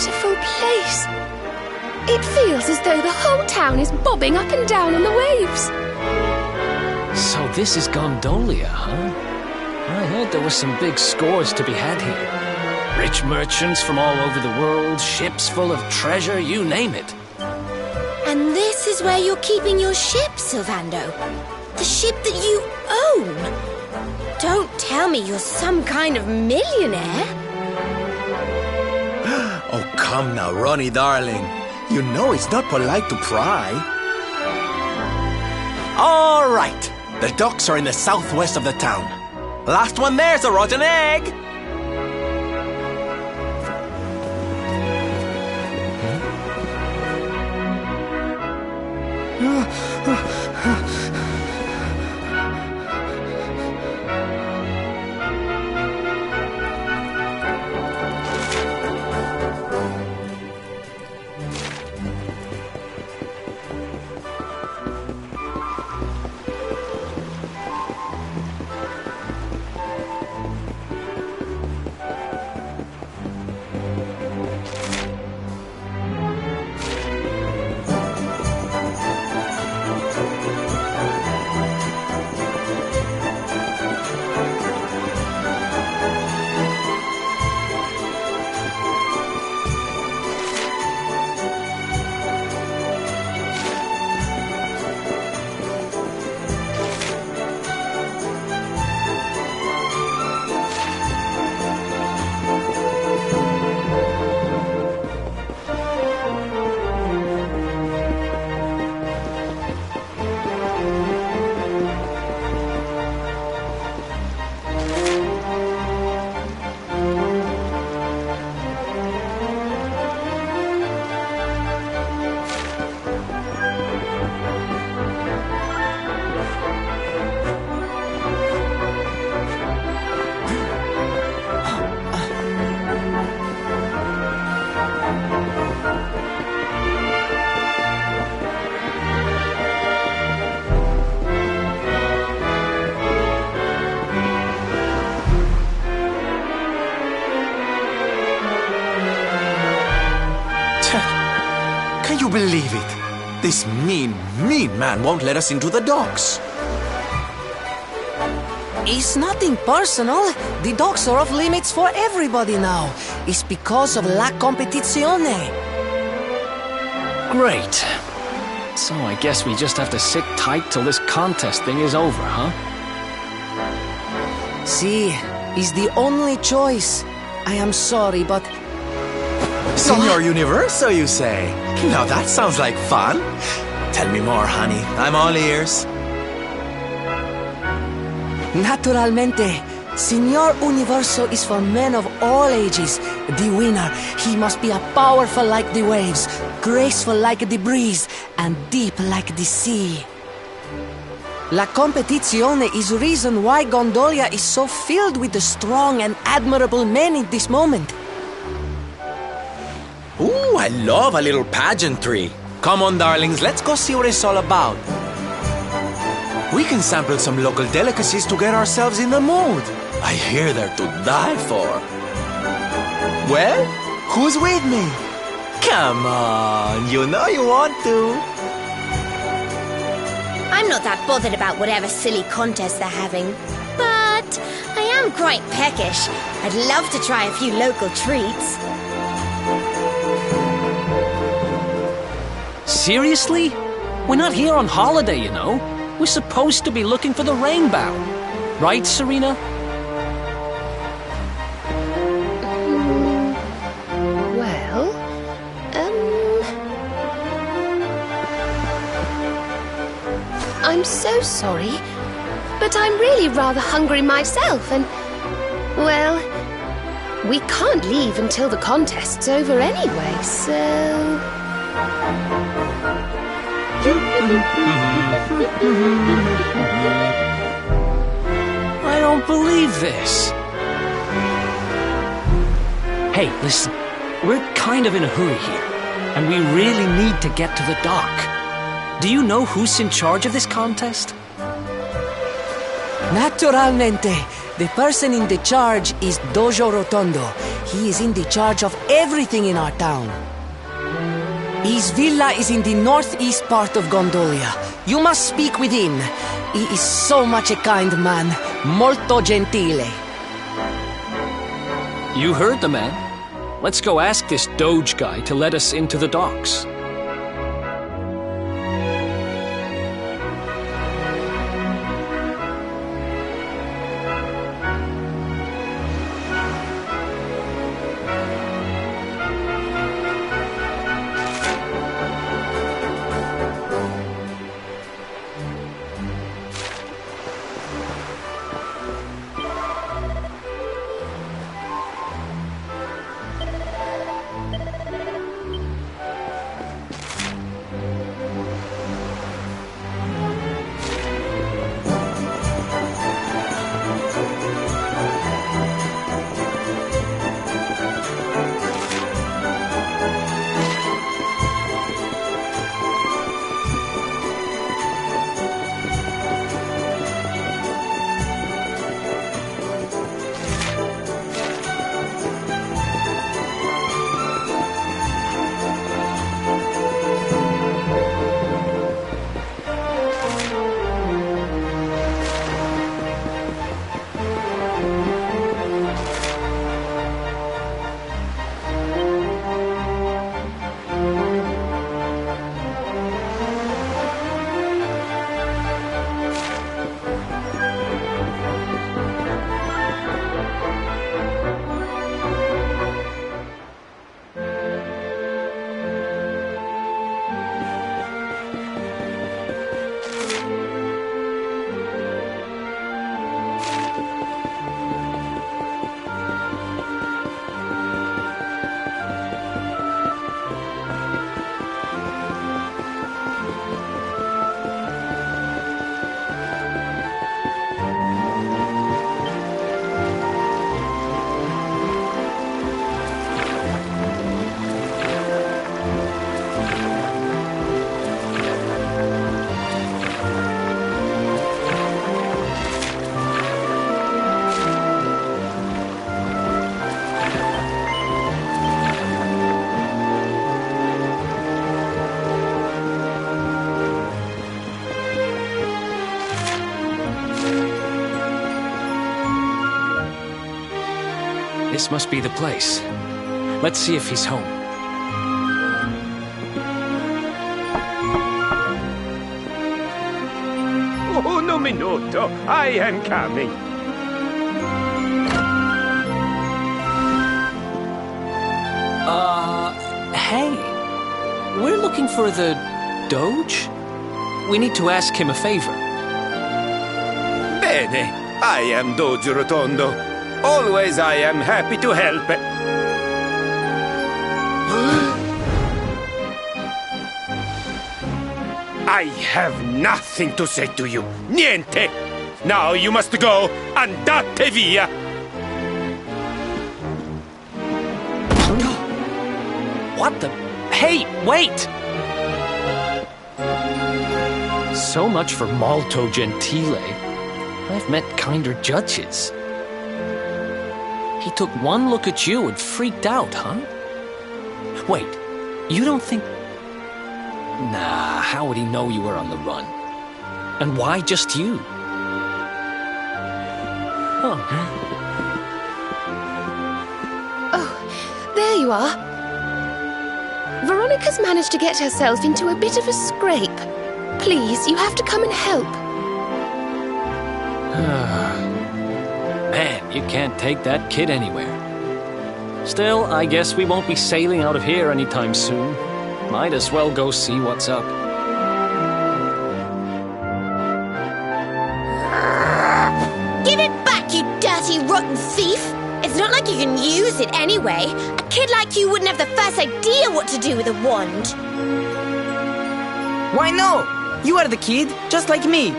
beautiful place. It feels as though the whole town is bobbing up and down on the waves. So this is Gondolia, huh? I heard there were some big scores to be had here. Rich merchants from all over the world, ships full of treasure, you name it. And this is where you're keeping your ship, Sylvando. The ship that you own. Don't tell me you're some kind of millionaire. Oh, come now, Ronnie, darling. You know it's not polite to pry. All right. The docks are in the southwest of the town. Last one there's a rotten egg. Can you believe it? This mean man won't let us into the docks. It's nothing personal. The docks are off limits for everybody now. It's because of La Competizione. Great. So I guess we just have to sit tight till this contest thing is over, huh? See, it's the only choice. I am sorry, but... Signor Universo, you say? Now that sounds like fun. Tell me more, honey. I'm all ears. Naturalmente, Signor Universo is for men of all ages. The winner, he must be powerful like the waves, graceful like the breeze, and deep like the sea. La Competizione is reason why Gondolia is so filled with the strong and admirable men in this moment. Ooh, I love a little pageantry. Come on, darlings, let's go see what it's all about. We can sample some local delicacies to get ourselves in the mood. I hear they're to die for. Well, who's with me? Come on, you know you want to. I'm not that bothered about whatever silly contest they're having. But I am quite peckish. I'd love to try a few local treats. Seriously? We're not here on holiday, you know. We're supposed to be looking for the rainbow. Right, Serena? Well, I'm so sorry, but I'm really rather hungry myself and, well, we can't leave until the contest's over anyway, so... I don't believe this. Hey, listen. We're kind of in a hurry here, and we really need to get to the dock. Do you know who's in charge of this contest? Naturalmente, the person in the charge is Dojo Rotondo. He is in the charge of everything in our town. His villa is in the northeast part of Gondolia. You must speak with him. He is so much a kind man. Molto gentile. You heard the man. Let's go ask this Doge guy to let us into the docks. This must be the place. Let's see if he's home. Un minuto, I am coming. Hey. We're looking for the Doge? We need to ask him a favor. Bene, I am Doge Rotondo. Always I am happy to help. I have nothing to say to you. Niente. Now you must go. Andate via. What the? Hey, wait! So much for Molto Gentile. I've met kinder judges. He took one look at you and freaked out, huh? Wait, you don't think... Nah, how would he know you were on the run? And why just you? Oh, there you are. Veronica's managed to get herself into a bit of a scrape. Please, you have to come and help. Man, you can't take that kid anywhere. Still, I guess we won't be sailing out of here anytime soon. Might as well go see what's up. Give it back, you dirty, rotten thief! It's not like you can use it anyway. A kid like you wouldn't have the first idea what to do with a wand. Why no? You are the kid, just like me.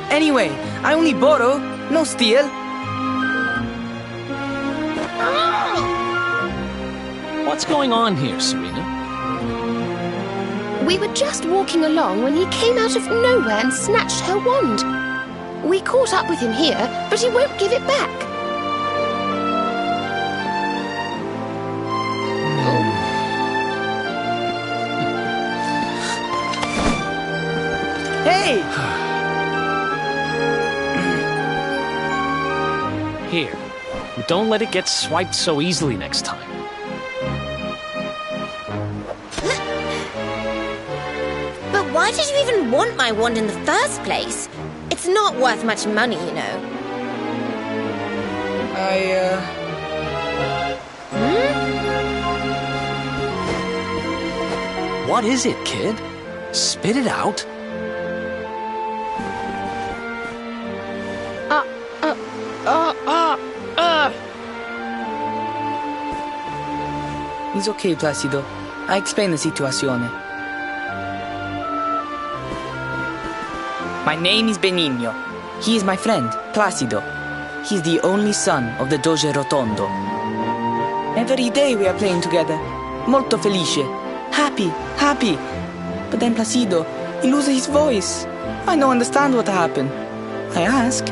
Anyway, I only borrow, no steal. What's going on here, Serena? We were just walking along when he came out of nowhere and snatched her wand. We caught up with him here, but he won't give it back. Hey! Here. Don't let it get swiped so easily next time. But why did you even want my wand in the first place? It's not worth much money, you know. What is it, kid? Spit it out. It's okay, Placido. I explained the situation. My name is Benigno. He is my friend, Placido. He's the only son of the Doge Rotondo. Every day we are playing together. Molto felice. Happy. But then Placido, he loses his voice. I don't understand what happened. I ask,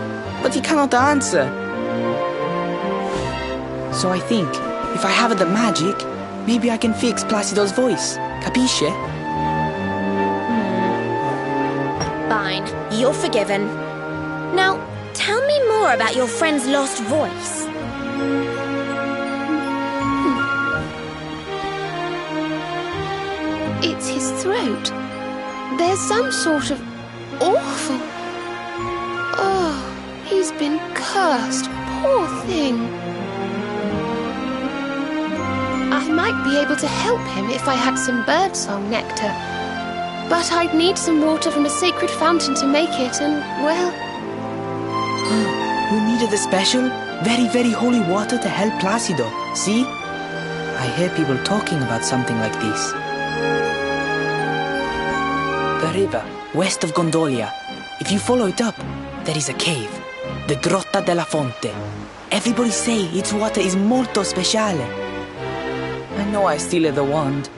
but he cannot answer. So I think, if I have the magic, maybe I can fix Placido's voice. Capisce? Fine, you're forgiven. Now, tell me more about your friend's lost voice. It's his throat. There's some sort of awful... Oh, he's been cursed. Poor thing. I might be able to help him if I had some birdsong nectar. But I'd need some water from a sacred fountain to make it, and, well... You needed a special, very holy water to help Placido, see? I hear people talking about something like this. The river, west of Gondolia. If you follow it up, there is a cave. The Grotta della Fonte. Everybody say its water is molto speciale. I know I still the wand.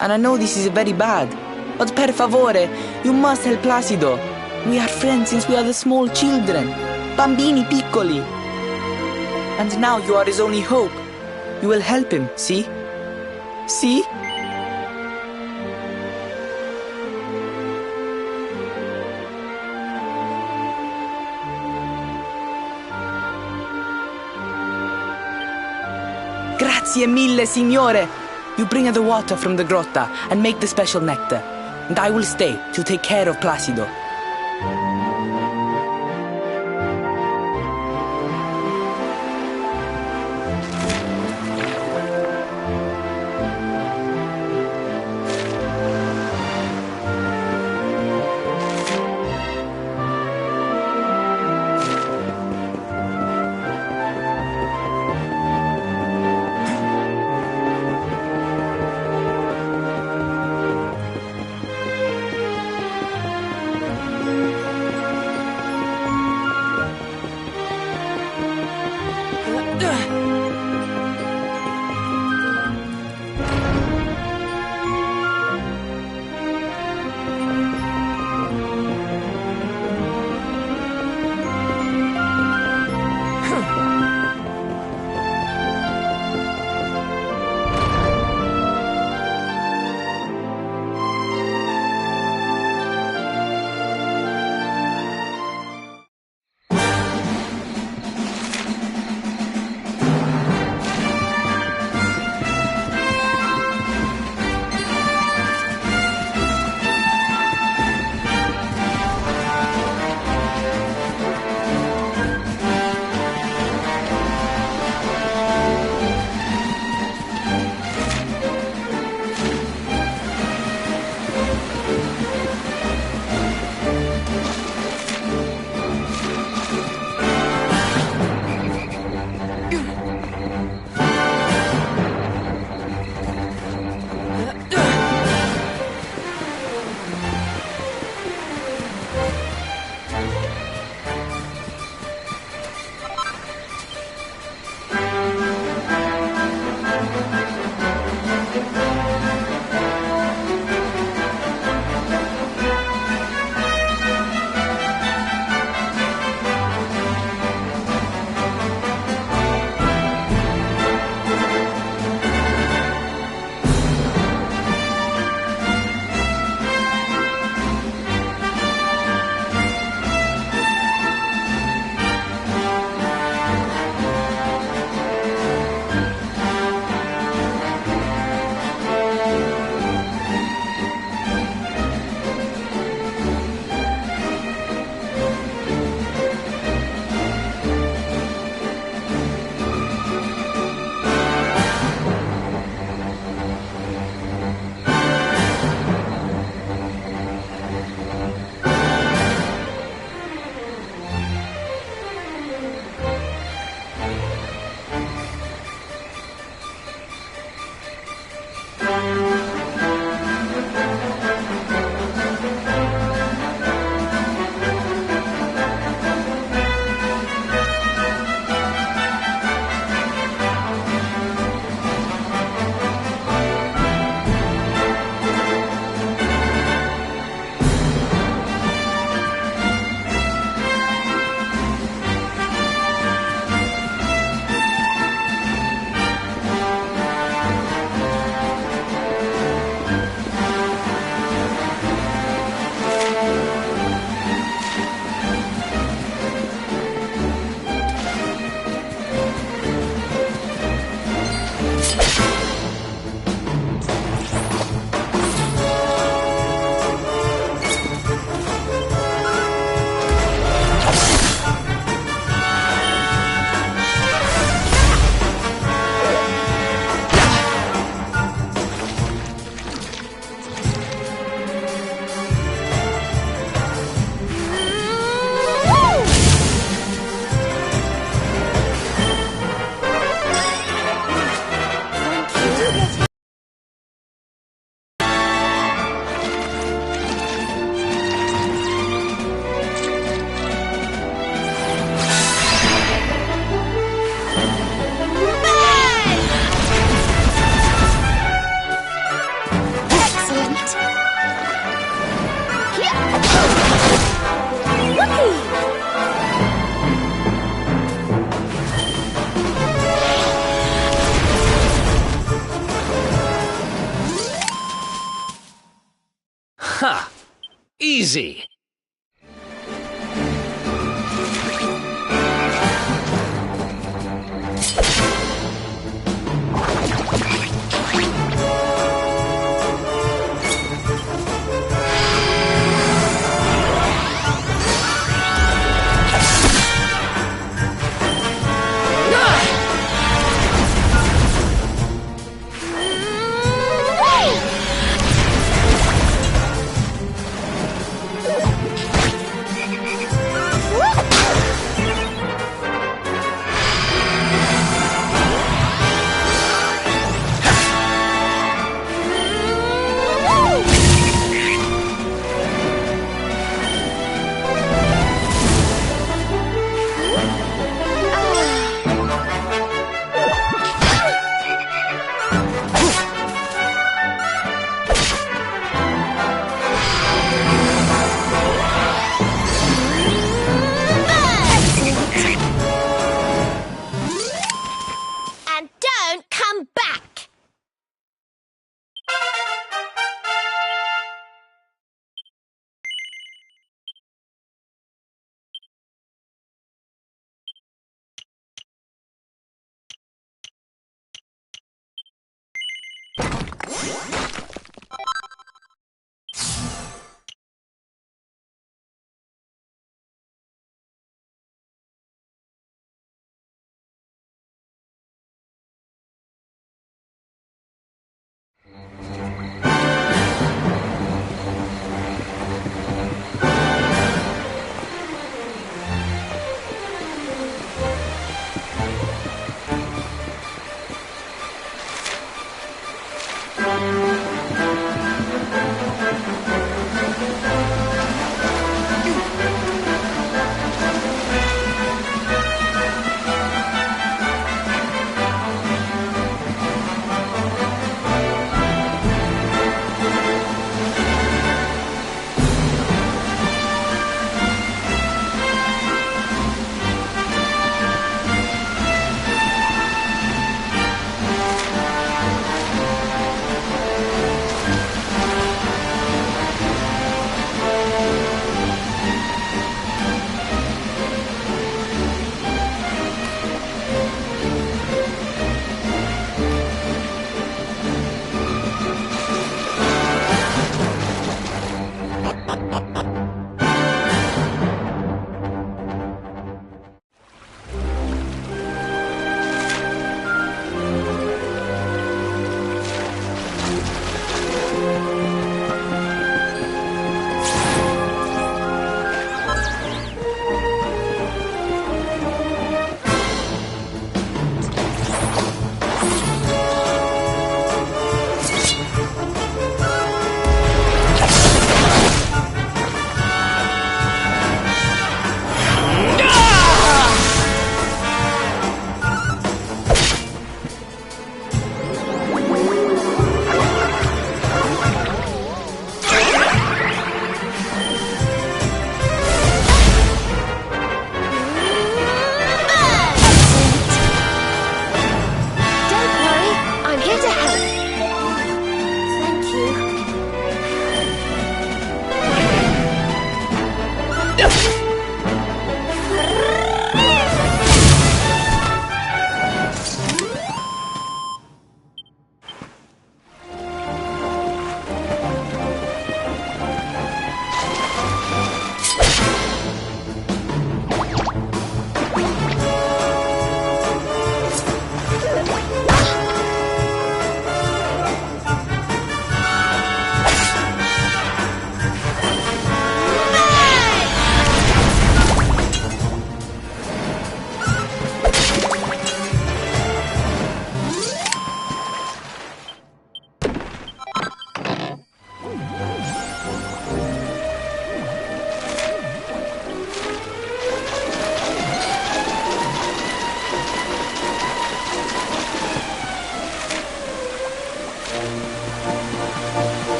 And I know this is very bad. But per favore, you must help Placido. We are friends since we are the small children. Bambini piccoli. And now you are his only hope. You will help him, see? See? Grazie mille, signore! You bring the water from the grotta and make the special nectar. And I will stay to take care of Placido. easy. And don't come back!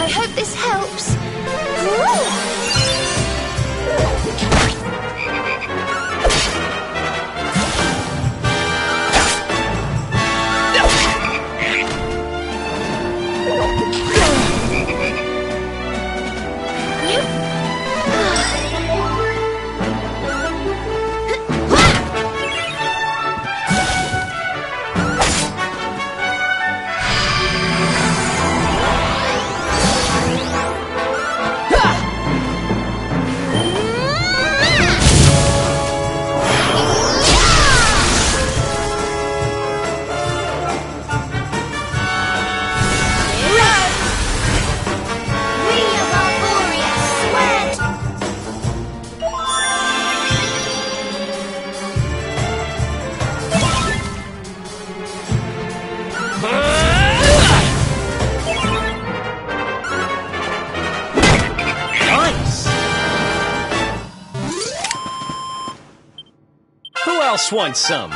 I hope this helps. Who else wants some?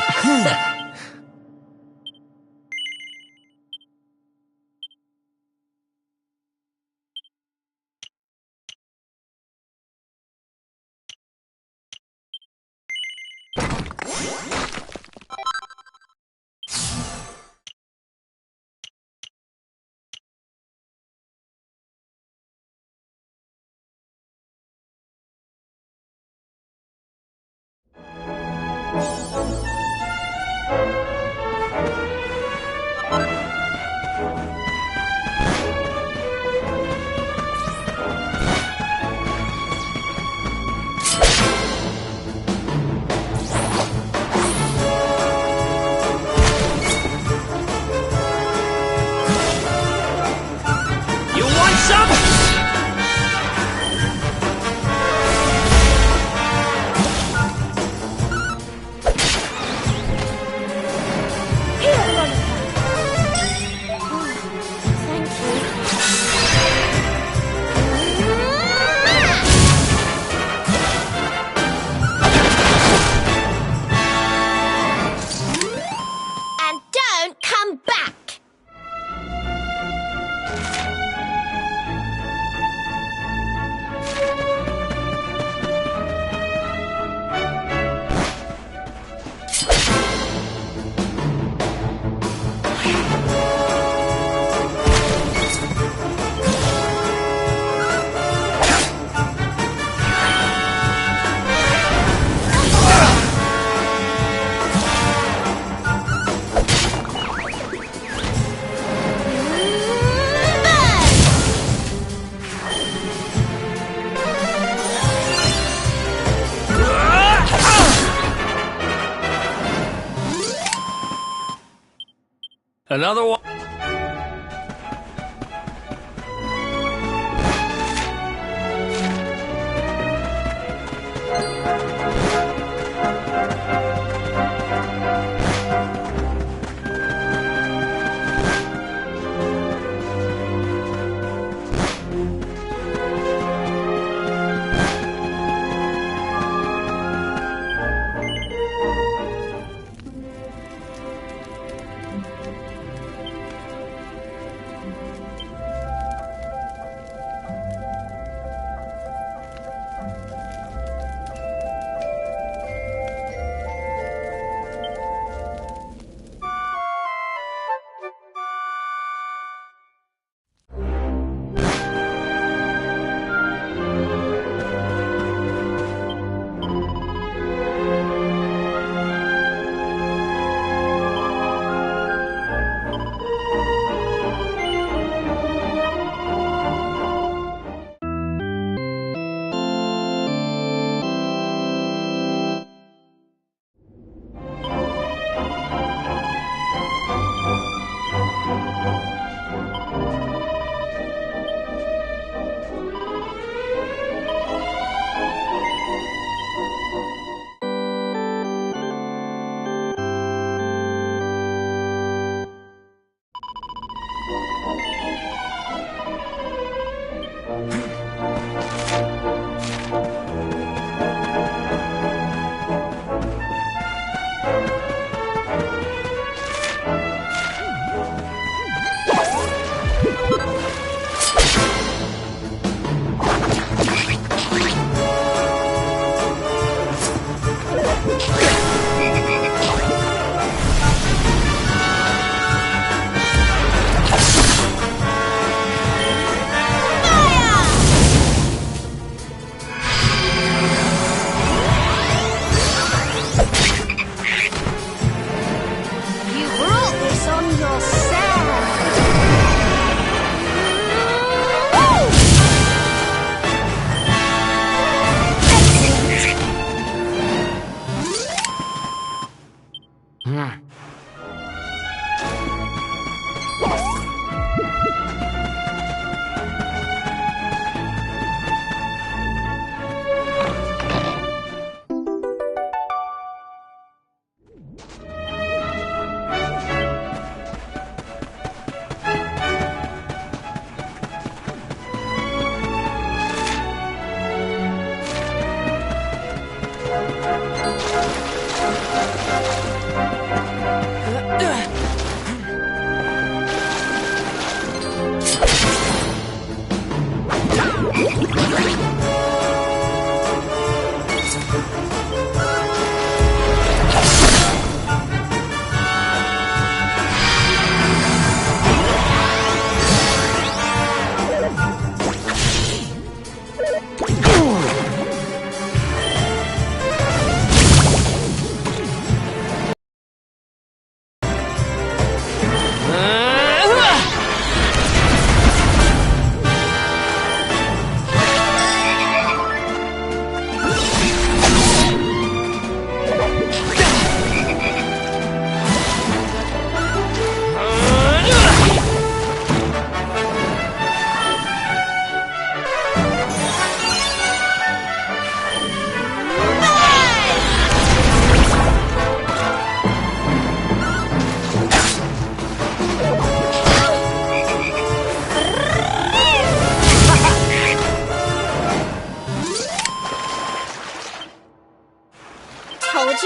Another one.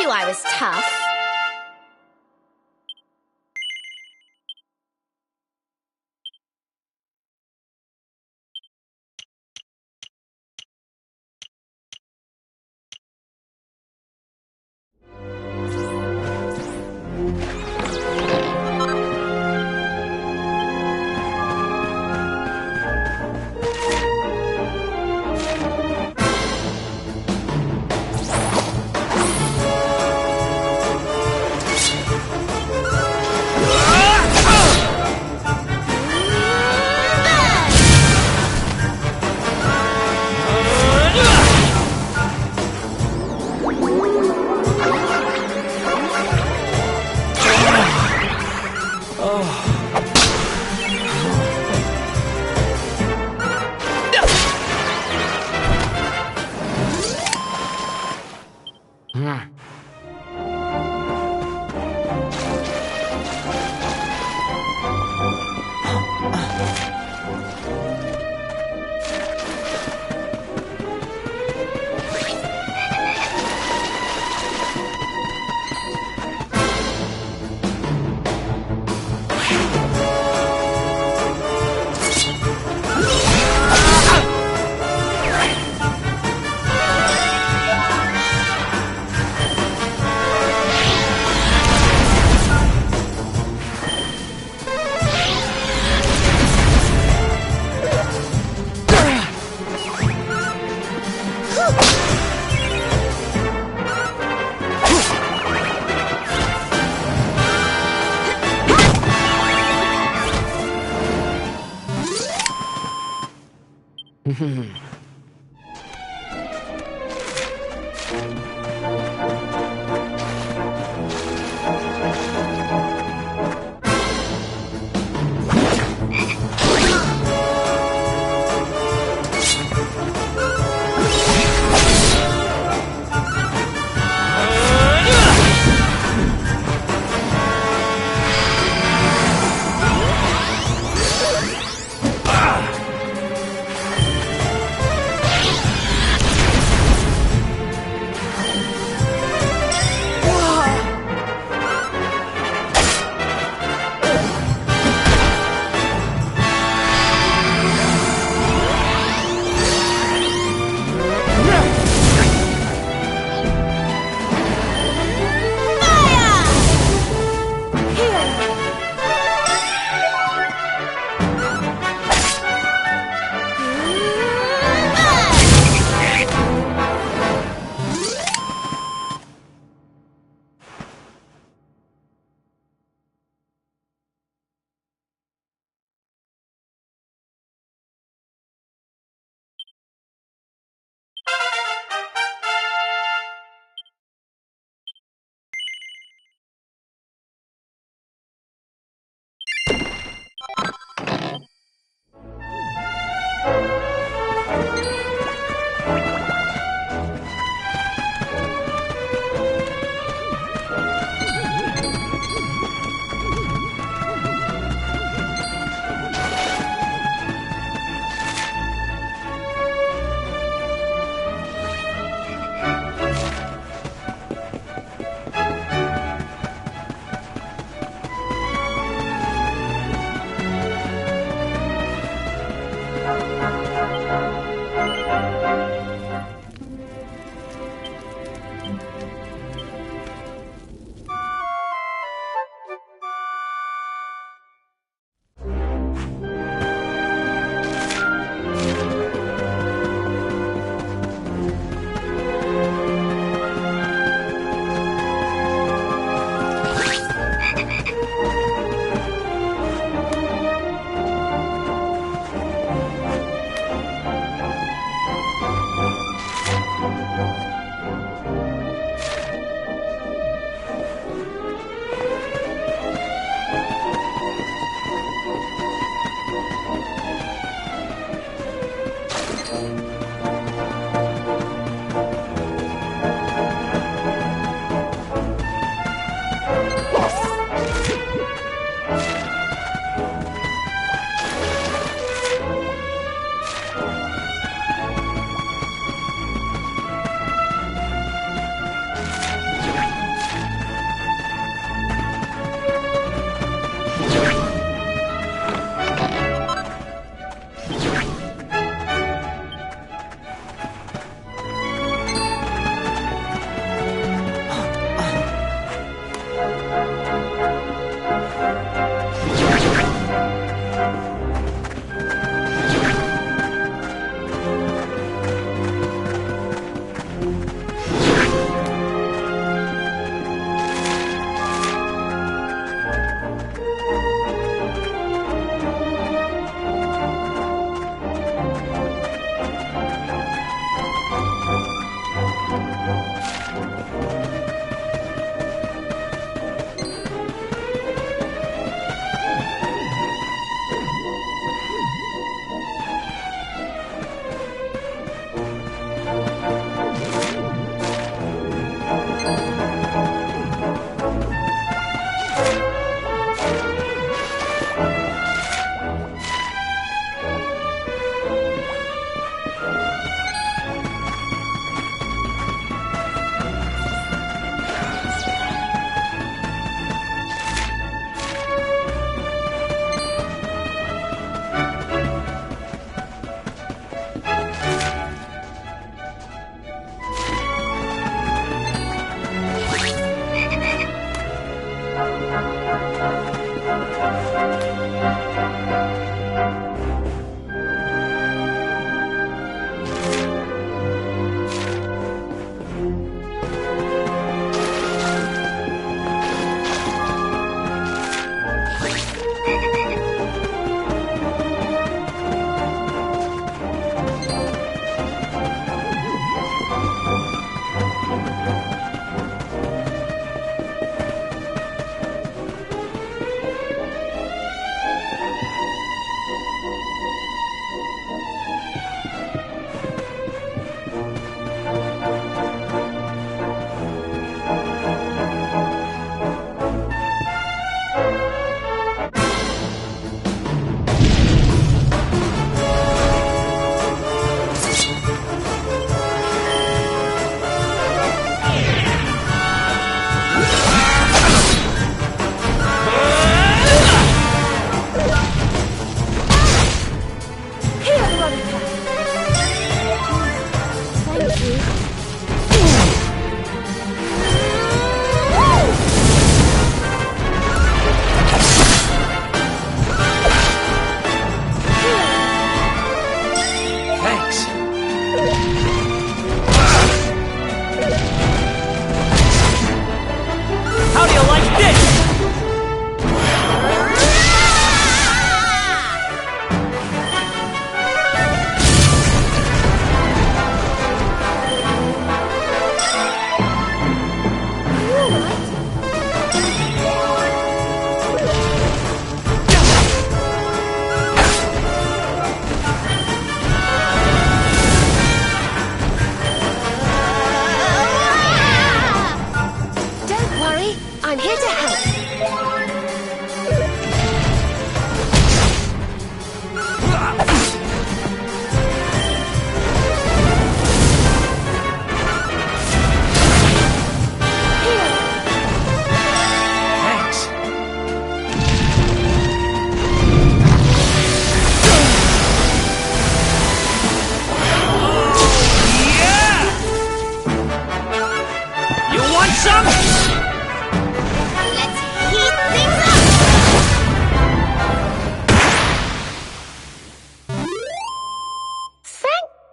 you I was tough.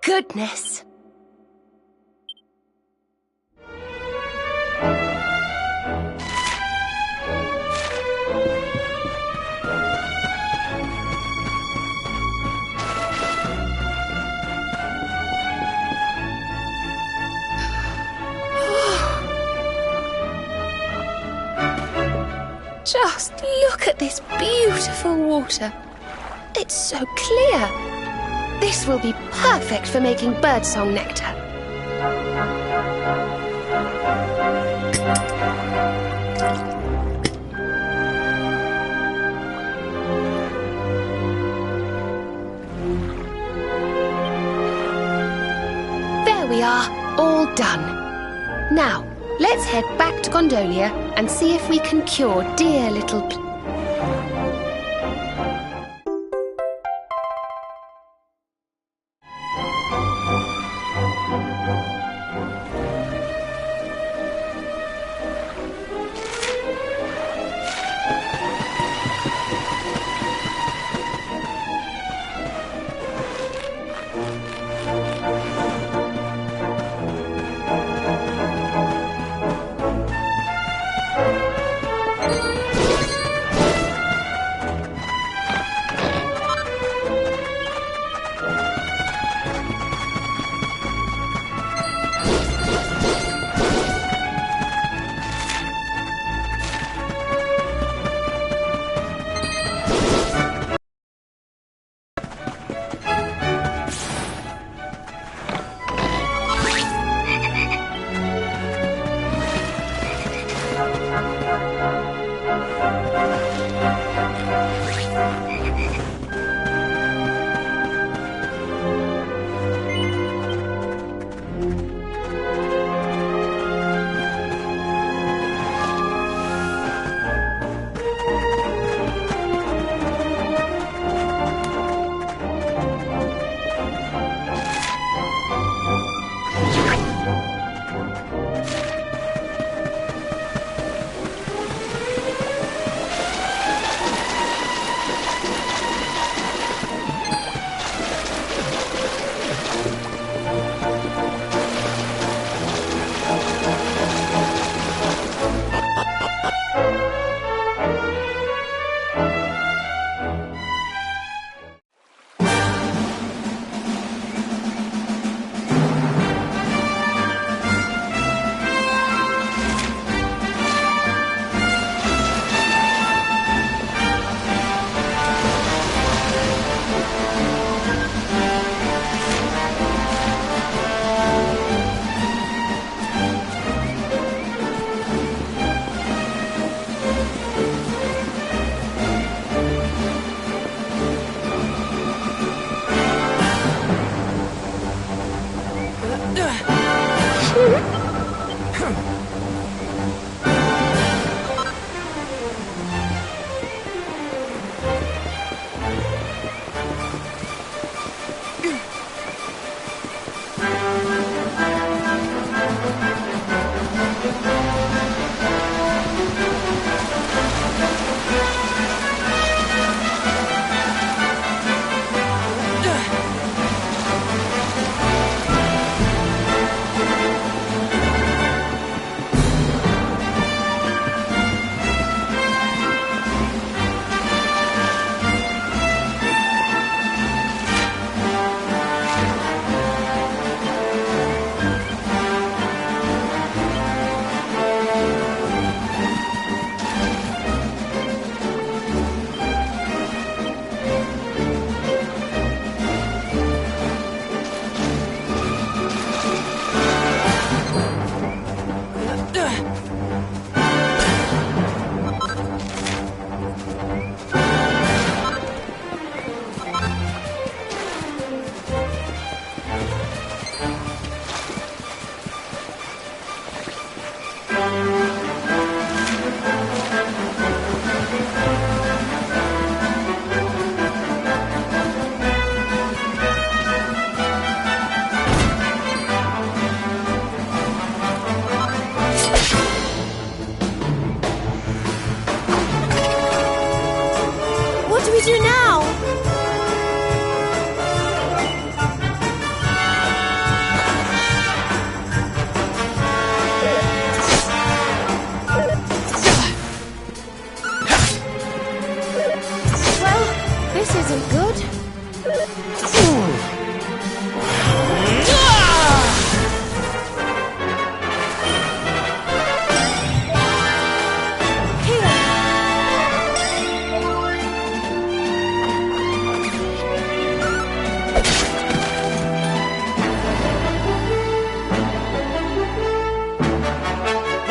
goodness. Just look at this beautiful water. It's so clear. This will be perfect for making birdsong nectar. There we are, all done. Now, let's head back to Gondolia and see if we can cure dear little...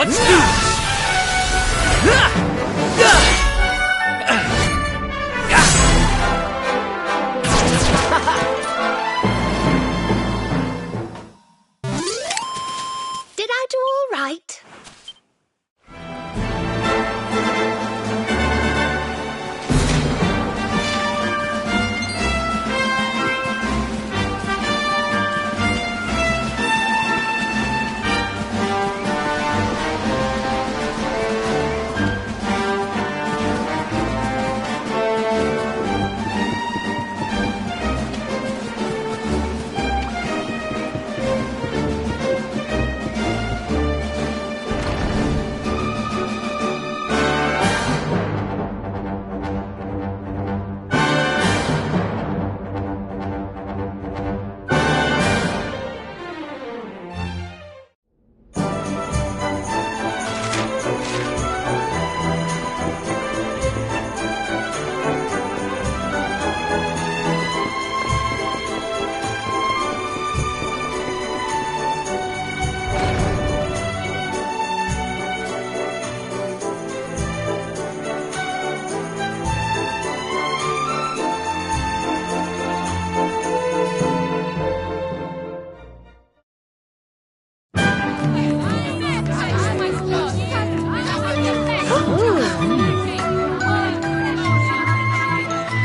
What's this? Did I do all right?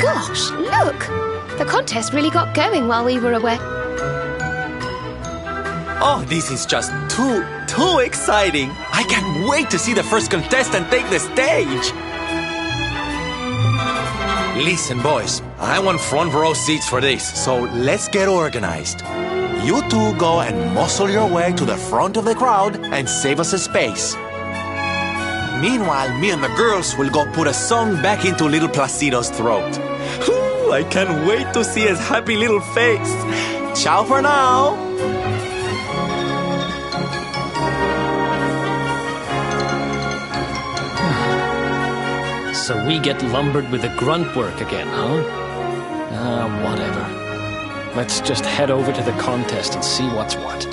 Gosh, look! The contest really got going while we were away. Oh, this is just too exciting. I can't wait to see the first contestant take the stage. Listen, boys, I want front row seats for this, so let's get organized. You two go and muscle your way to the front of the crowd and save us a space. Meanwhile, me and the girls will go put a song back into little Placido's throat. Ooh, I can't wait to see his happy little face. Ciao for now. So we get lumbered with the grunt work again, huh? Whatever. Let's just head over to the contest and see what's what.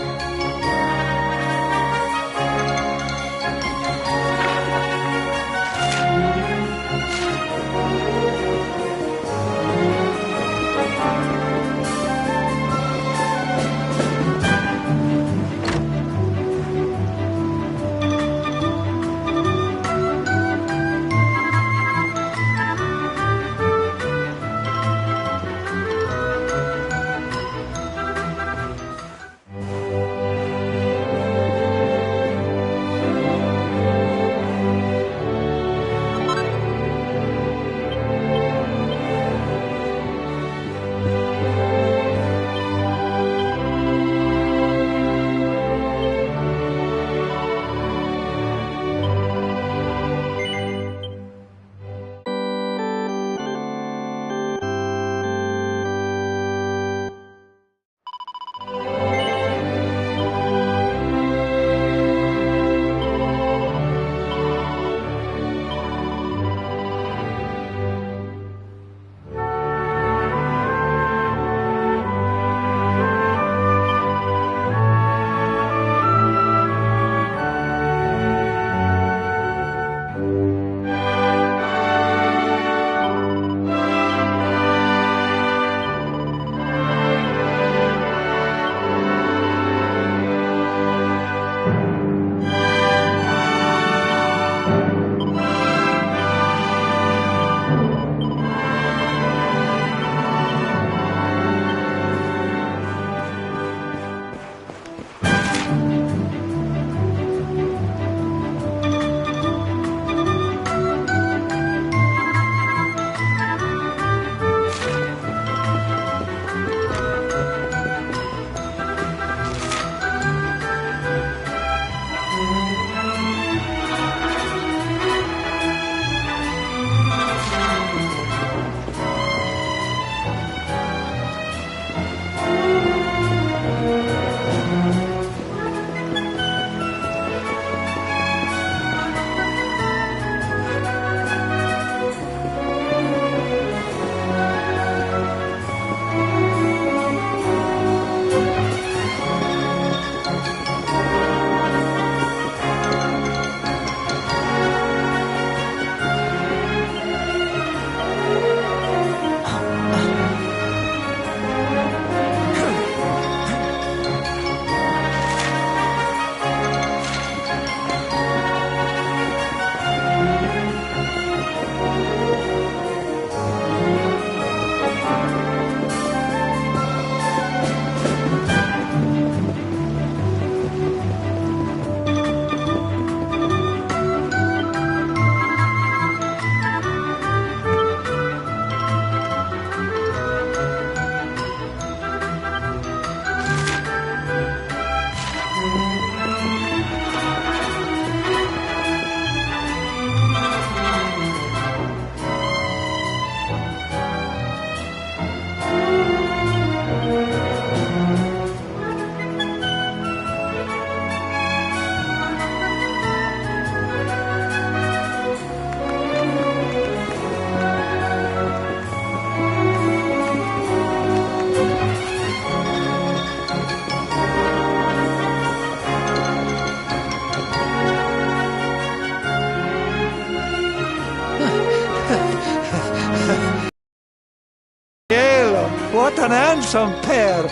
handsome pair.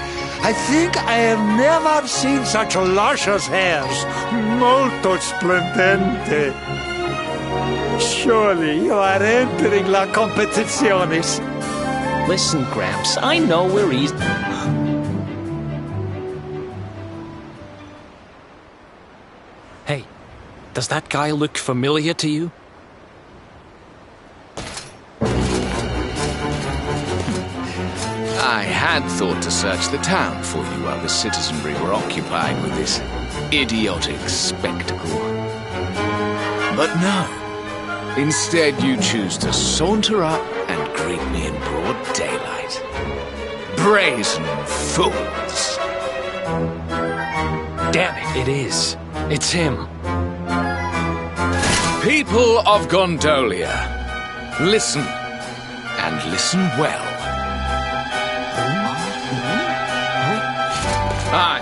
I think I have never seen such luscious hairs. Molto splendente. Surely you are entering la competiciones. Listen, Gramps, I know we're easy. Hey, does that guy look familiar to you? I had thought to search the town for you while the citizenry were occupied with this idiotic spectacle. But no. Instead, you choose to saunter up and greet me in broad daylight. Brazen fools! Damn it, it is. It's him. People of Gondolia, listen, and listen well. I,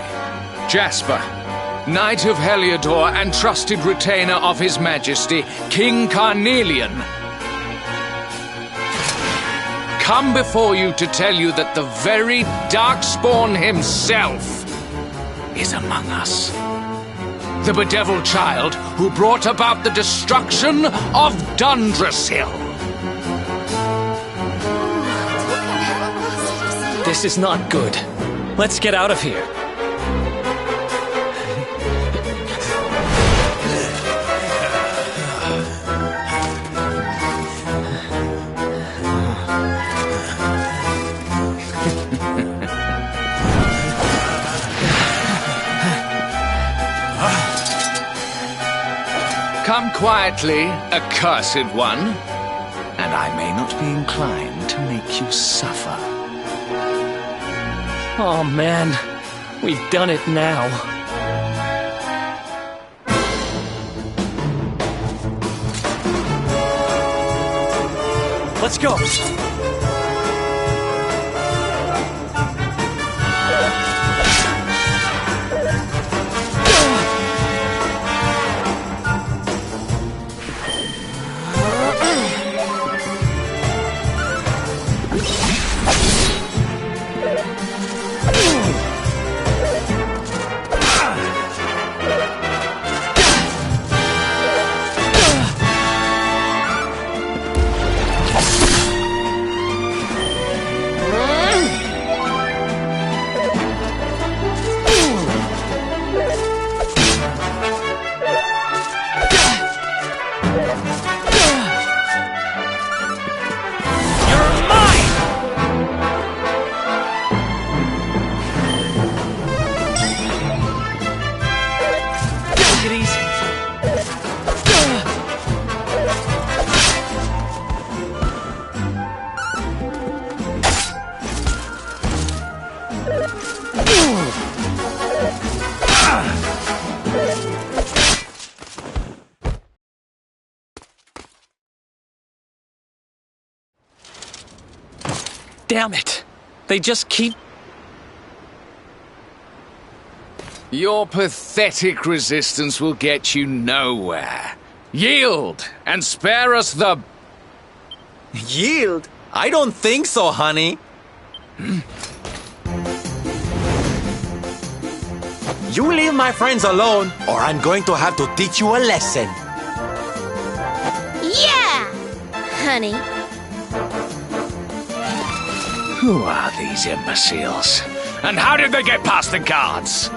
Jasper, Knight of Heliodor and trusted retainer of His Majesty, King Carnelian, come before you to tell you that the very Darkspawn himself is among us. The bedeviled child who brought about the destruction of Dundrasil. This is not good. Let's get out of here. Come quietly, accursed one, and I may not be inclined to make you suffer. Oh man, we've done it now. Let's go. Damn it! They just keep... Your pathetic resistance will get you nowhere. Yield, and spare us the... Yield? I don't think so, honey. You leave my friends alone, or I'm going to have to teach you a lesson. Yeah, honey. Who are these imbeciles? And how did they get past the guards?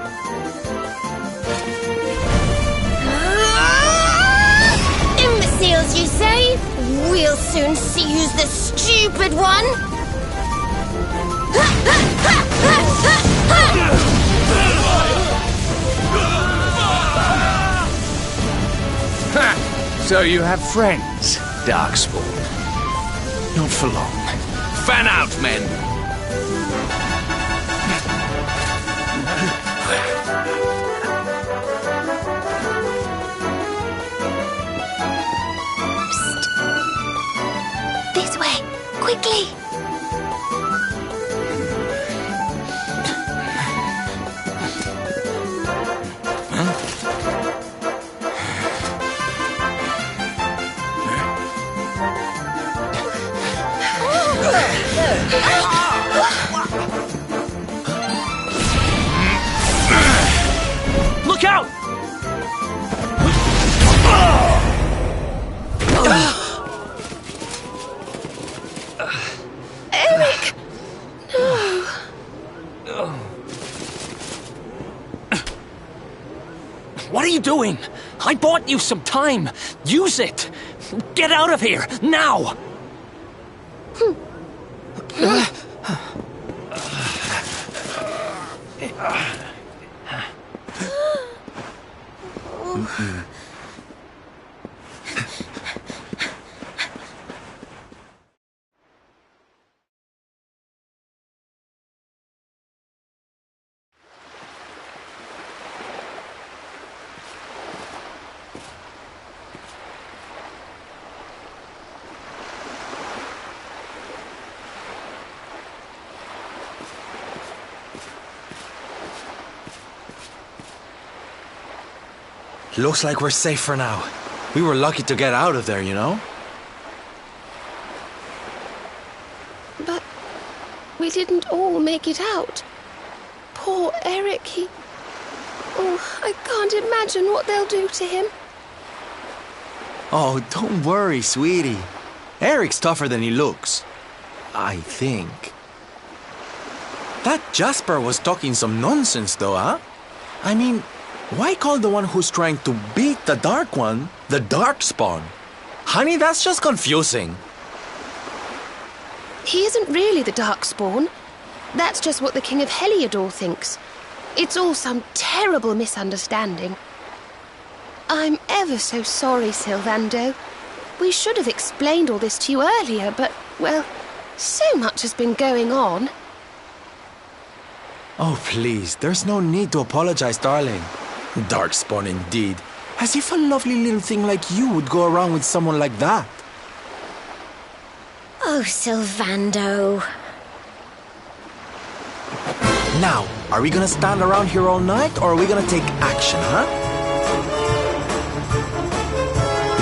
Imbeciles, you say? We'll soon see who's the stupid one. Ha! So you have friends, Darkspawn. Not for long. Fan out, men! Psst. This way, quickly! Ah! What are you doing? I bought you some time. Use it. Get out of here, now! Looks like we're safe for now. We were lucky to get out of there, you know? But we didn't all make it out. Poor Eric, Oh, I can't imagine what they'll do to him. Oh, don't worry, sweetie. Eric's tougher than he looks. I think. That Jasper was talking some nonsense, though, huh? I mean, why call the one who's trying to beat the Dark One the Darkspawn? Honey, that's just confusing. He isn't really the Darkspawn. That's just what the King of Heliodor thinks. It's all some terrible misunderstanding. I'm ever so sorry, Sylvando. We should have explained all this to you earlier, but, well, so much has been going on. Oh, please, there's no need to apologize, darling. Darkspawn indeed. As if a lovely little thing like you would go around with someone like that. Oh, Sylvando. Now, are we gonna stand around here all night, or are we gonna take action, huh?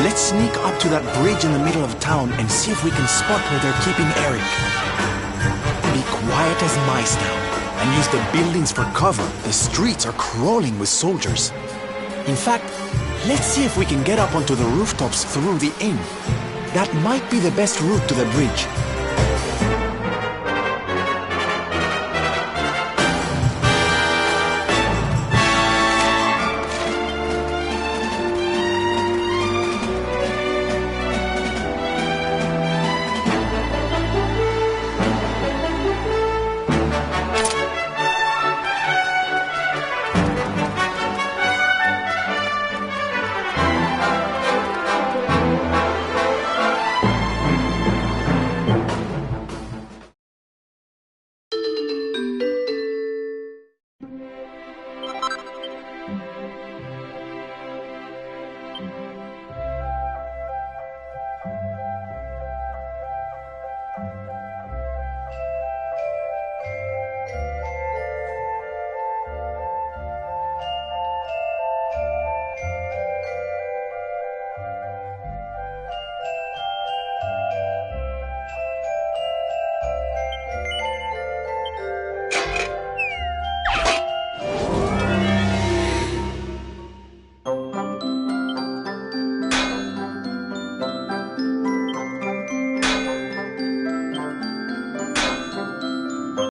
Let's sneak up to that bridge in the middle of town and see if we can spot where they're keeping Eric. Be quiet as mice now, and use the buildings for cover. The streets are crawling with soldiers. In fact, let's see if we can get up onto the rooftops through the inn. That might be the best route to the bridge.